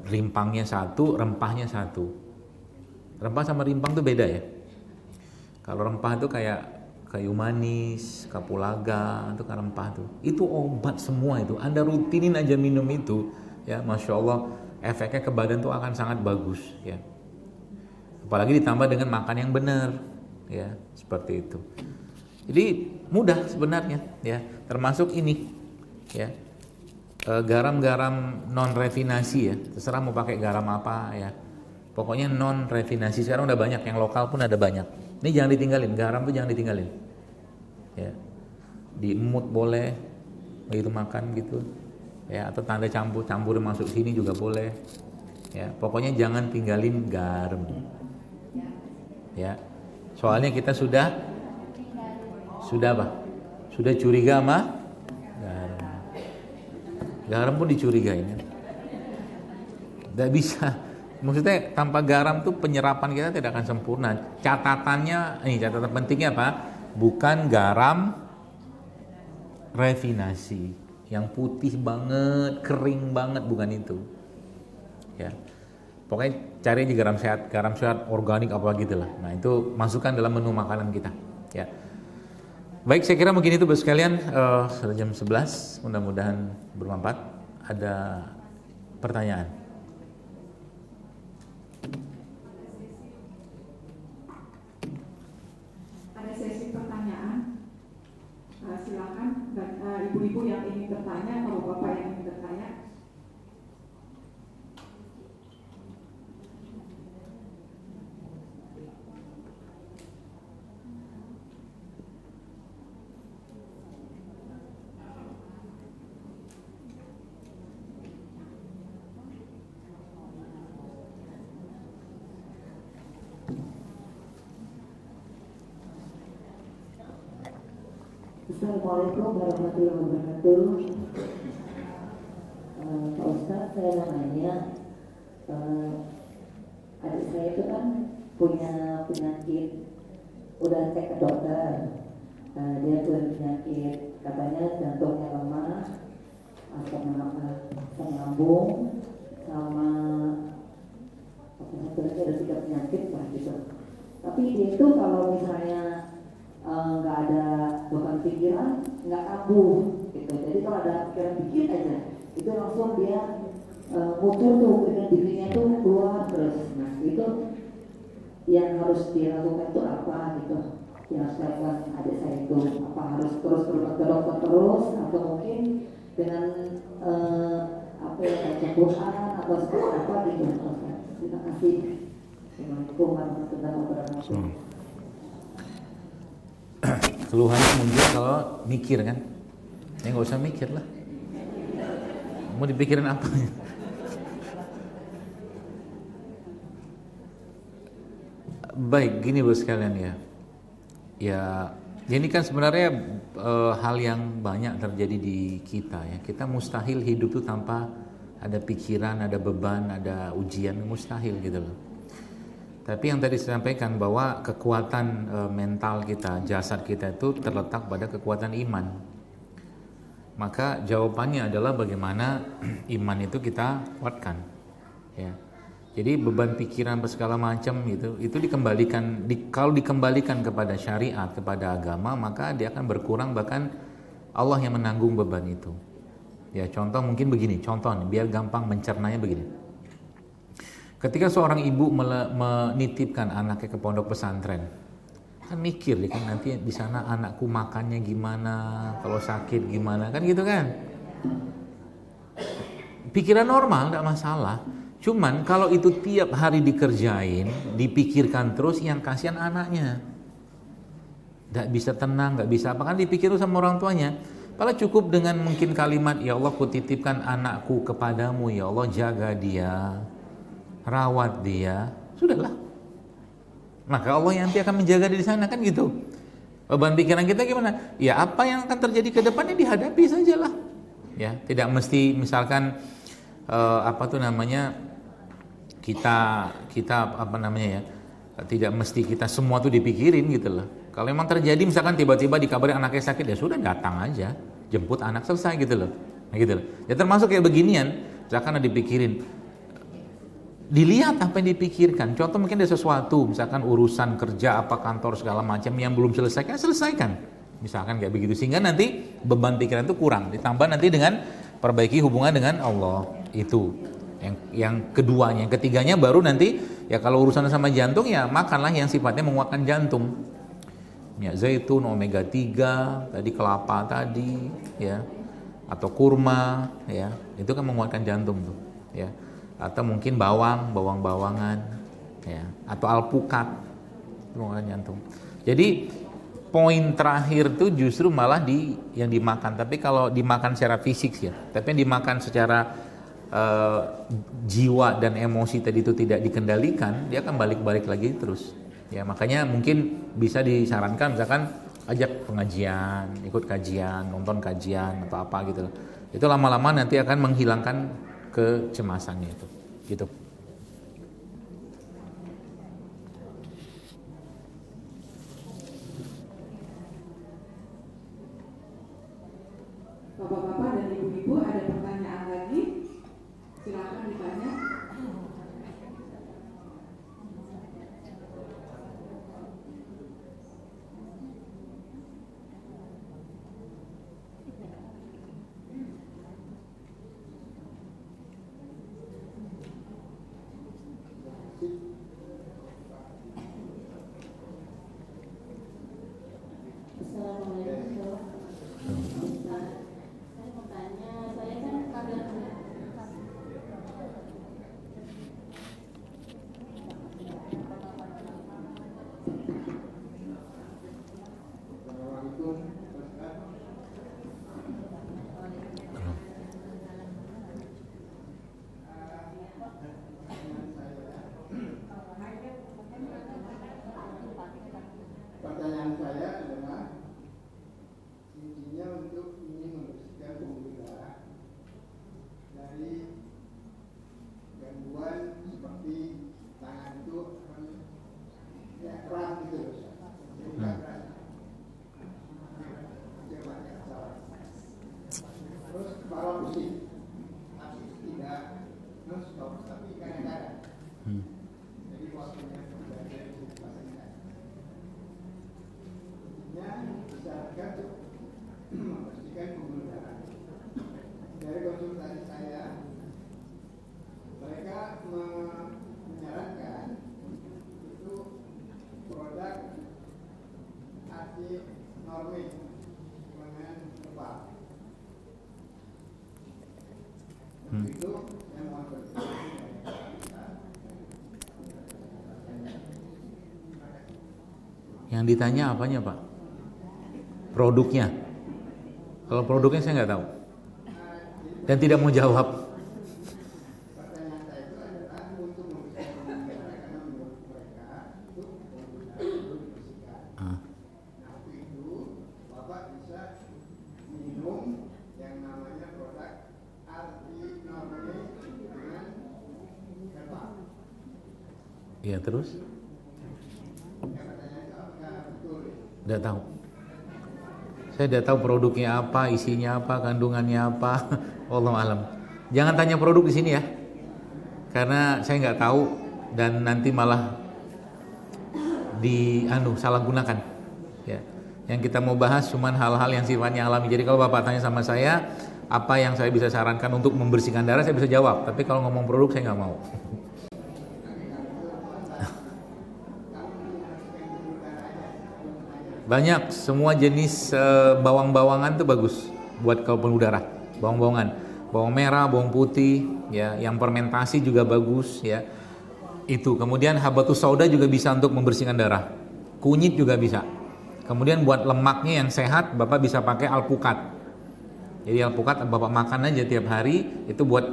rimpangnya satu, rempahnya satu. Rempah sama rimpang tuh beda ya. Kalau rempah itu kayak kayu manis, kapulaga, itu kan rempah tuh. Itu obat semua itu. Anda rutinin aja minum itu, ya, masya Allah, efeknya ke badan tuh akan sangat bagus, ya. Apalagi ditambah dengan makan yang benar, ya, seperti itu. Jadi mudah sebenarnya, ya, termasuk ini, ya, garam-garam non refinasi ya, terserah mau pakai garam apa ya, pokoknya non refinasi. Sekarang udah banyak, yang lokal pun ada banyak. Ini jangan ditinggalin, garam tuh jangan ditinggalin, ya, diemut boleh, begitu makan gitu, ya, atau tanda campur masuk sini juga boleh, ya, pokoknya jangan tinggalin garam, ya, soalnya kita sudah apa? Sudah curiga sama garam. Garam pun dicurigain. Tidak bisa. Maksudnya tanpa garam tuh penyerapan kita tidak akan sempurna. Catatan pentingnya apa? Bukan garam refinasi yang putih banget, kering banget, bukan itu. Ya. Pokoknya cari aja garam sehat organik apa gitulah. Nah, itu masukkan dalam menu makanan kita, ya. Baik, saya kira mungkin itu Bapak sekalian, sudah jam 11, mudah-mudahan bermanfaat. Ada pertanyaan? Ada sesi pertanyaan. Silakan ibu-ibu yang ingin bertanya atau bapak yang ingin bertanya. Assalamualaikum warahmatullahi wabarakatuh. Pak Ustadz, saya mau nanya, adik saya itu kan punya penyakit, udah cek ke dokter, dia punya penyakit, katanya jantungnya lemah, asam lambung, sama satu lagi ada 3 penyakit lah gitu. Tapi dia itu kalau misalnya nggak ada beban pikiran, nggak kambuh gitu. Jadi kalau ada pikiran dikit aja, itu langsung dia muncul tuh dengan dirinya tuh keluar terus. Nah, itu yang harus dilakukan itu apa gitu? Yang harus dilakukan adik saya itu apa, harus terus berobat ke dokter terus, atau mungkin dengan baca Quran atau seperti apa gitu? Terima kasih. Assalamualaikum warahmatullahi wabarakatuh. Keluhannya muncul kalau mikir kan, ya nggak usah mikir lah, mau dipikirin apa? Baik, gini bos sekalian ya ini kan sebenarnya hal yang banyak terjadi di kita ya. Kita mustahil hidup itu tanpa ada pikiran, ada beban, ada ujian, mustahil gitu loh. Tapi yang tadi saya sampaikan bahwa kekuatan mental kita, jasad kita itu terletak pada kekuatan iman. Maka jawabannya adalah bagaimana iman itu kita kuatkan. Ya. Jadi beban pikiran segala macam itu dikembalikan, kalau dikembalikan kepada syariat, kepada agama, maka dia akan berkurang, bahkan Allah yang menanggung beban itu. Ya, contoh mungkin begini, contoh nih, biar gampang mencernanya begini. Ketika seorang ibu menitipkan anaknya ke pondok pesantren, kan mikir dia kan nanti di sana anakku makannya gimana, kalau sakit gimana, kan gitu kan. Pikiran normal, tidak masalah. Cuman kalau itu tiap hari dikerjain, dipikirkan terus, yang kasihan anaknya. Tidak bisa tenang, nggak bisa apa, kan dipikir sama orang tuanya. Padahal cukup dengan mungkin kalimat, ya Allah kutitipkan anakku kepadamu, ya Allah jaga dia, rawat dia, sudahlah. Maka Allah yang nanti akan menjaga di sana, kan gitu. Beban pikiran kita gimana? Ya apa yang akan terjadi ke depannya dihadapi sajalah. Ya, tidak mesti misalkan kita apa namanya ya, tidak mesti kita semua tuh dipikirin gitu loh. Kalau memang terjadi misalkan tiba-tiba dikabari anaknya sakit, ya sudah datang aja, jemput anak, selesai gitu loh. Nah, gitu loh. Ya termasuk kayak beginian, misalkan ada dipikirin, dilihat apa yang dipikirkan. Contoh mungkin ada sesuatu, misalkan urusan kerja apa kantor segala macam yang belum selesaikan, selesaikan. Misalkan kayak begitu, sehingga nanti beban pikiran itu kurang. Ditambah nanti dengan perbaiki hubungan dengan Allah. Itu yang keduanya. Yang ketiganya baru nanti ya kalau urusan sama jantung, ya makanlah yang sifatnya menguatkan jantung. Ya, zaitun, omega 3, tadi kelapa tadi, ya, atau kurma, ya, itu kan menguatkan jantung tuh, ya, atau mungkin bawang-bawangan, ya, atau alpukat, itu menguatkan jantung. Jadi poin terakhir tuh justru malah yang dimakan, tapi kalau dimakan secara fisik ya, tapi yang dimakan secara jiwa dan emosi tadi itu tidak dikendalikan, dia akan balik-balik lagi terus. Ya, makanya mungkin bisa disarankan misalkan ajak pengajian, ikut kajian, nonton kajian atau apa gitu. Itu lama-lama nanti akan menghilangkan kecemasannya itu. Gitu. Bapak-bapak dan ibu-ibu ada pertanyaan lagi? Silakan ditanya. Assalamualaikum. Saya mau tanya, saya kan kader. Pertanyaan saya adalah intinya untuk ingin membersihkan pembuluh darah dari gangguan seperti tangan itu akan ya keras gitu, terus kepala pusing, tapi tidak non-stop, tapi kadang-kadang. Jadi waktunya tidak ada disarankan untuk membersihkan pembuluh darah. Dari konsultasi saya, mereka menyarankan itu produk anti-normik dengan kebal. Itu yang mau Yang ditanya apanya Pak? Produknya. Kalau produknya saya nggak tahu dan tidak mau jawab. pertanyaan saya itu adalah untuk membersihkan pembuluh darah karena menurut mereka itu pembuluh darah perlu dibersihkan. Nah, untuk itu Bapak bisa minum yang namanya produk anti-normik dengan herbal. Ya terus? Yang pertanyaan itu apakah betul? Tidak tahu. Saya tidak tahu produknya apa, isinya apa, kandungannya apa. Wallahu alam. Jangan tanya produk di sini ya, karena saya nggak tahu dan nanti malah salah gunakan. Ya. Yang kita mau bahas cuman hal-hal yang sifatnya alami. Jadi kalau Bapak tanya sama saya, apa yang saya bisa sarankan untuk membersihkan darah saya bisa jawab, tapi kalau ngomong produk saya nggak mau. Banyak, semua jenis bawang-bawangan tuh bagus buat kalau pembuluh darah. Bawang-bawangan, bawang merah, bawang putih, ya, yang fermentasi juga bagus, ya. Itu. Kemudian habatus sauda juga bisa untuk membersihkan darah. Kunyit juga bisa. Kemudian buat lemaknya yang sehat, Bapak bisa pakai alpukat. Jadi alpukat Bapak makan aja tiap hari, itu buat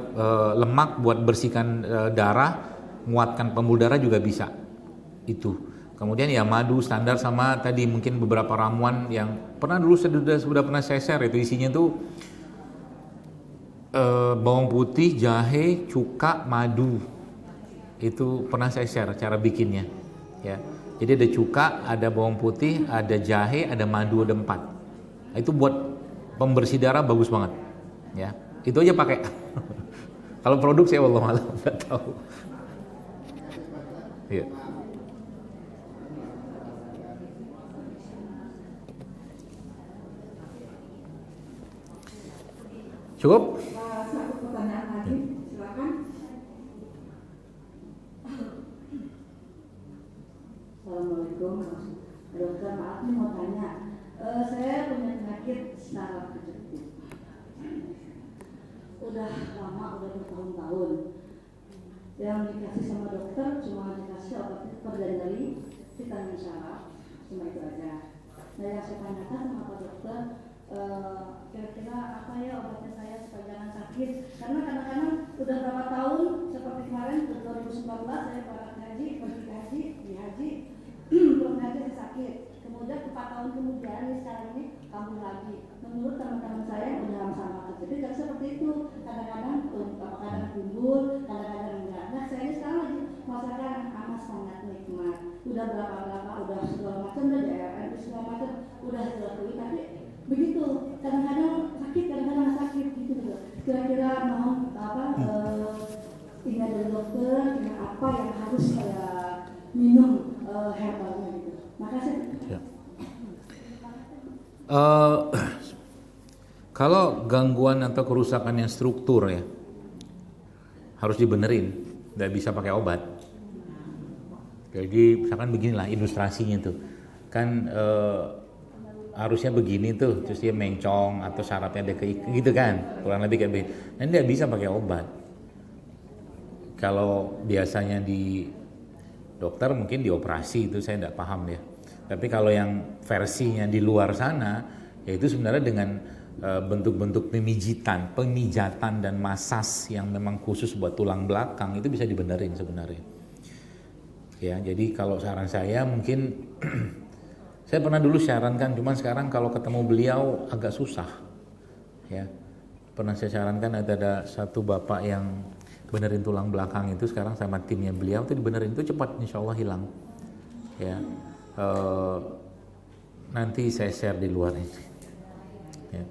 lemak, buat bersihkan darah, menguatkan pembuluh darah juga bisa. Itu. Kemudian ya madu standar sama tadi mungkin beberapa ramuan yang pernah dulu sudah pernah saya share, itu isinya tuh bawang putih, jahe, cuka, madu. Itu pernah saya share cara bikinnya, ya. Jadi ada cuka, ada bawang putih, ada jahe, ada madu, ada 4. Itu buat pembersih darah bagus banget, ya. Itu aja pakai. Kalau produk saya wallahualam nggak tahu. Iya. Cukup? Satu pertanyaan lagi, silakan. Assalamualaikum, dokter, maaf nih mau tanya, saya punya penyakit saraf kejepit. Udah lama, udah bertahun-tahun. Yang dikasih sama dokter cuma dikasih obat perdandali, vitamin saraf, cuma itu aja. Nah yang saya tanyakan sama Pak Dokter, kira-kira apa ya obatnya saya supaya jangan sakit? Karena kadang-kadang udah berapa tahun, seperti kemarin 2019 saya berangkat haji, pergi haji, di haji, belum haji saya sakit. Kemudian 4 tahun kemudian sekarang ini kambuh lagi. Menurut teman-teman saya yang udah sama kejepit kan seperti itu. Kadang-kadang kadang timbul, kadang-kadang enggak. Nah saya ini sekarang lagi merasakan amat sangat nikmat. Udah berapa udah segala macam, udah DRN segala macam, udah dilalui, tapi begitu kadang-kadang sakit, kadang-kadang sakit gitu. Kira-kira mau tinggal dari dokter, dengan apa yang harus saya minum herbalnya gitu. Makasih. Ya. Kalau gangguan atau kerusakan yang struktur ya harus dibenerin, nggak bisa pakai obat. Jadi misalkan beginilah ilustrasinya tuh, kan harusnya begini tuh, terus dia mencong atau sarafnya ada gitu kan, kurang lebih kayak begini. Nanti nggak bisa pakai obat. Kalau biasanya di dokter mungkin dioperasi, itu saya nggak paham ya. Tapi kalau yang versinya di luar sana, yaitu sebenarnya dengan bentuk-bentuk pemijatan dan masas yang memang khusus buat tulang belakang, itu bisa dibenerin sebenarnya. Ya, jadi kalau saran saya mungkin saya pernah dulu sarankan, cuman sekarang kalau ketemu beliau agak susah. Ya, pernah saya sarankan ada satu bapak yang benerin tulang belakang itu, sekarang sama timnya beliau itu dibenerin, itu cepat, insya Allah hilang. Ya, nanti saya share di luar ini. Ya.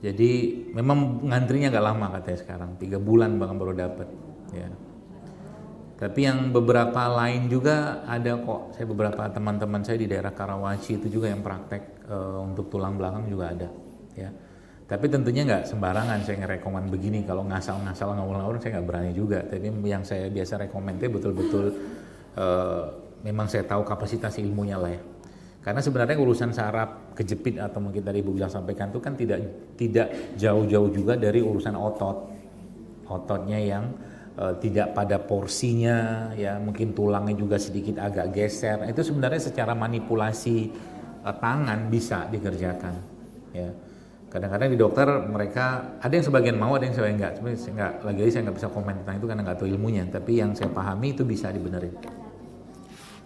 Jadi memang ngantrinya agak lama katanya sekarang, 3 bulan bahkan baru dapat. Ya. Tapi yang beberapa lain juga ada kok. Saya beberapa teman-teman saya di daerah Karawaci itu juga yang praktek untuk tulang belakang juga ada. Ya. Tapi tentunya nggak sembarangan saya ngerekomen begini. Kalau ngasal-ngasal ngawur-ngawur saya nggak berani juga. Tapi yang saya biasa rekomendnya betul-betul memang saya tahu kapasitas ilmunya lah ya. Karena sebenarnya urusan saraf kejepit atau mungkin tadi Ibu bilang sampaikan itu kan tidak jauh-jauh juga dari urusan ototnya yang tidak pada porsinya, ya mungkin tulangnya juga sedikit agak geser. Itu sebenarnya secara manipulasi tangan bisa dikerjakan. Ya. Kadang-kadang di dokter mereka ada yang sebagian mau, ada yang sebagian enggak. Sebenarnya saya nggak bisa komen tentang itu karena nggak tahu ilmunya. Tapi yang saya pahami itu bisa dibenerin.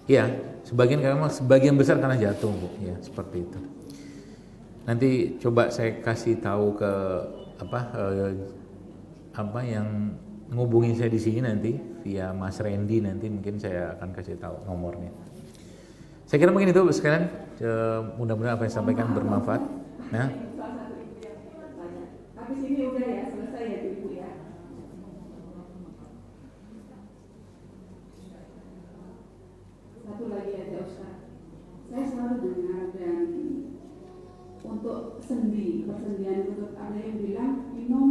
Ya, sebagian besar karena jatuh, Bu. Ya, seperti itu. Nanti coba saya kasih tahu ke apa yang ngubungin saya di sini nanti via Mas Randy, nanti mungkin saya akan kasih tahu nomornya. Saya kira mungkin itu sekalian, mudah-mudahan apa yang saya sampaikan bermanfaat. Nah, Salah satu ibu yang bertanya. Habis ini udah ya, selesai ya ibu ya. Satu lagi aja Ustaz. Saya selalu dengar dan untuk sendi, persendian itu ada yang bilang minum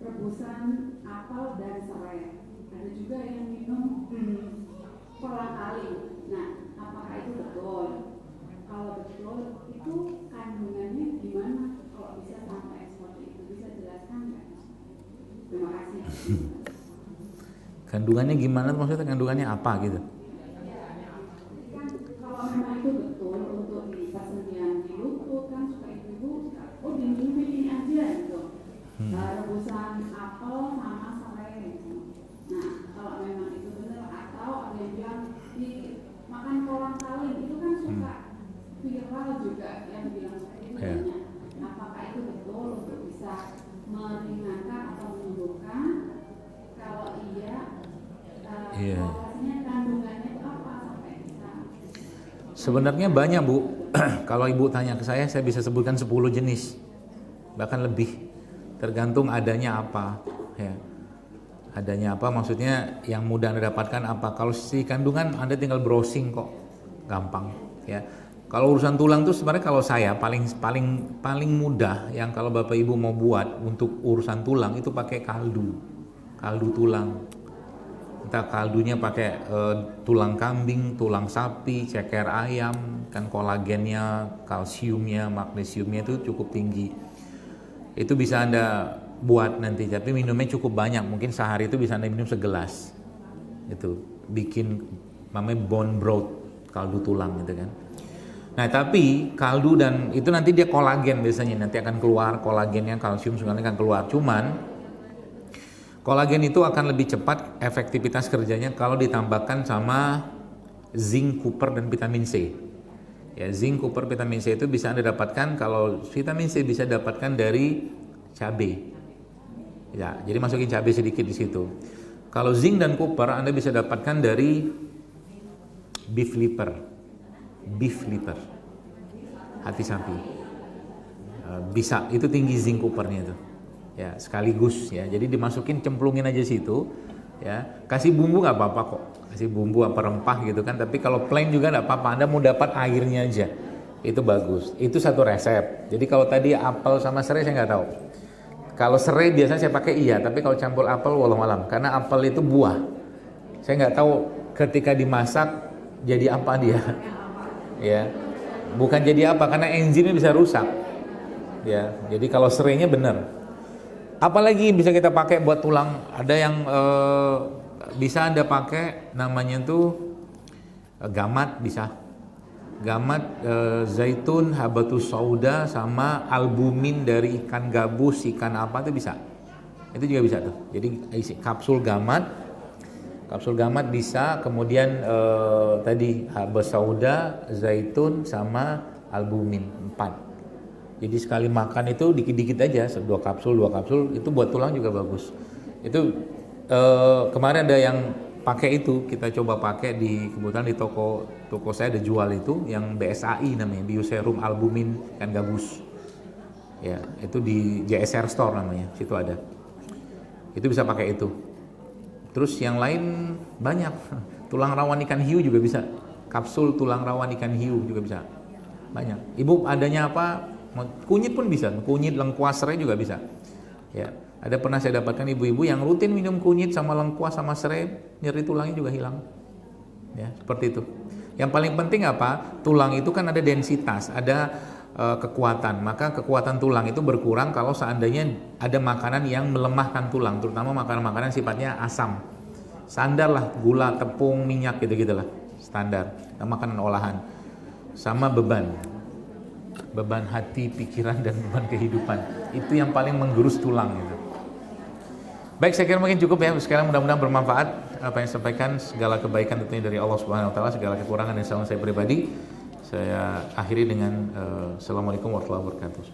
rebusan apel dan serai. Ada juga yang minum kolang kaling. Nah, apakah itu betul? Kalau betul, itu kandungannya gimana? Kalau bisa sampai seperti itu, bisa jelaskan nggak? Terima kasih. Kandungannya gimana? Maksudnya kandungannya apa gitu? Kan kalau memang itu betul untuk di persendian di lutut kan suka ibu-ibu, oh diminum ini aja gitu. Rebusan apel sama serai gitu. Nah, kalau memang itu benar atau ada yang bilang di makan kolang kaling itu kan suka viral juga yang bilang seperti itu. Yeah. Apakah itu betul untuk bisa meringankan atau menyembuhkan? Kalau iya, prosesnya kandungannya itu apa sampai bisa? Sebenarnya banyak Bu. Kalau Ibu tanya ke saya bisa sebutkan 10 jenis, bahkan lebih. Tergantung adanya apa, ya. Adanya apa, maksudnya yang mudah Anda dapatkan apa. Kalau si kandungan Anda tinggal browsing kok, gampang, ya. Kalau urusan tulang tuh sebenarnya kalau saya paling mudah yang kalau Bapak Ibu mau buat untuk urusan tulang itu pakai kaldu tulang. Entah kaldunya pakai tulang kambing, tulang sapi, ceker ayam, kan kolagennya, kalsiumnya, magnesiumnya itu cukup tinggi. Itu bisa Anda buat nanti, tapi minumnya cukup banyak. Mungkin sehari itu bisa Anda minum segelas. Itu bikin namanya bone broth, kaldu tulang gitu kan. Nah, tapi kaldu dan itu nanti dia kolagen biasanya nanti akan keluar kolagennya, kalsium semuanya akan keluar. Cuman kolagen itu akan lebih cepat efektivitas kerjanya kalau ditambahkan sama zinc, copper dan vitamin C. Ya, zinc, copper, vitamin C itu bisa Anda dapatkan, kalau vitamin C bisa dapatkan dari cabai. Ya, jadi masukin cabai sedikit di situ. Kalau zinc dan copper Anda bisa dapatkan dari beef liver, hati sapi. Bisa, itu tinggi zinc coppernya itu. Ya, sekaligus ya. Jadi dimasukin, cemplungin aja situ. Ya, kasih bumbu nggak apa-apa kok. Kasih bumbu apa rempah gitu kan. Tapi kalau plain juga nggak apa-apa. Anda mau dapat airnya aja. Itu bagus. Itu satu resep. Jadi kalau tadi apel sama serai saya nggak tahu. Kalau serai biasanya saya pakai iya. Tapi kalau campur apel wallahualam. Karena apel itu buah. Saya nggak tahu ketika dimasak jadi apa dia. Ya, bukan jadi apa. Karena enzimnya bisa rusak. Ya, jadi kalau serainya benar. Apalagi bisa kita pakai buat tulang. Ada yang bisa Anda pakai namanya tuh gamat bisa. Gamat, zaitun, habatus sauda sama albumin dari ikan gabus, ikan apa tuh bisa. Itu juga bisa tuh. Jadi isi kapsul gamat. Kapsul gamat bisa, kemudian tadi habatus sauda, zaitun sama albumin 4. Jadi sekali makan itu dikit-dikit aja, 2 kapsul itu buat tulang juga bagus. Itu kemarin ada yang pakai itu, kita coba pakai kebetulan di toko saya ada jual itu yang BSAI namanya, Bioserum Albumin Ikan Gabus. Ya, itu di JSR Store namanya, situ ada. Itu bisa pakai itu. Terus yang lain banyak. Tulang rawan ikan hiu juga bisa. Kapsul tulang rawan ikan hiu juga bisa. Banyak. Ibu adanya apa? Kunyit pun bisa, kunyit lengkuas serai juga bisa. Ya, ada pernah saya dapatkan ibu-ibu yang rutin minum kunyit sama lengkuas sama serai, nyeri tulangnya juga hilang. Ya, seperti itu. Yang paling penting apa? Tulang itu kan ada densitas, ada kekuatan. Maka kekuatan tulang itu berkurang kalau seandainya ada makanan yang melemahkan tulang, terutama makanan-makanan sifatnya asam. Standar lah, gula, tepung, minyak gitu-gitulah. Standar, makanan olahan. Sama beban hati, pikiran, dan beban kehidupan. Itu yang paling menggerus tulang gitu. Baik, saya kira mungkin cukup ya. Sekarang mudah-mudahan bermanfaat apa yang saya sampaikan. Segala kebaikan tentunya dari Allah Subhanahu wa taala, segala kekurangan dan salah saya pribadi saya akhiri dengan assalamualaikum warahmatullahi wabarakatuh.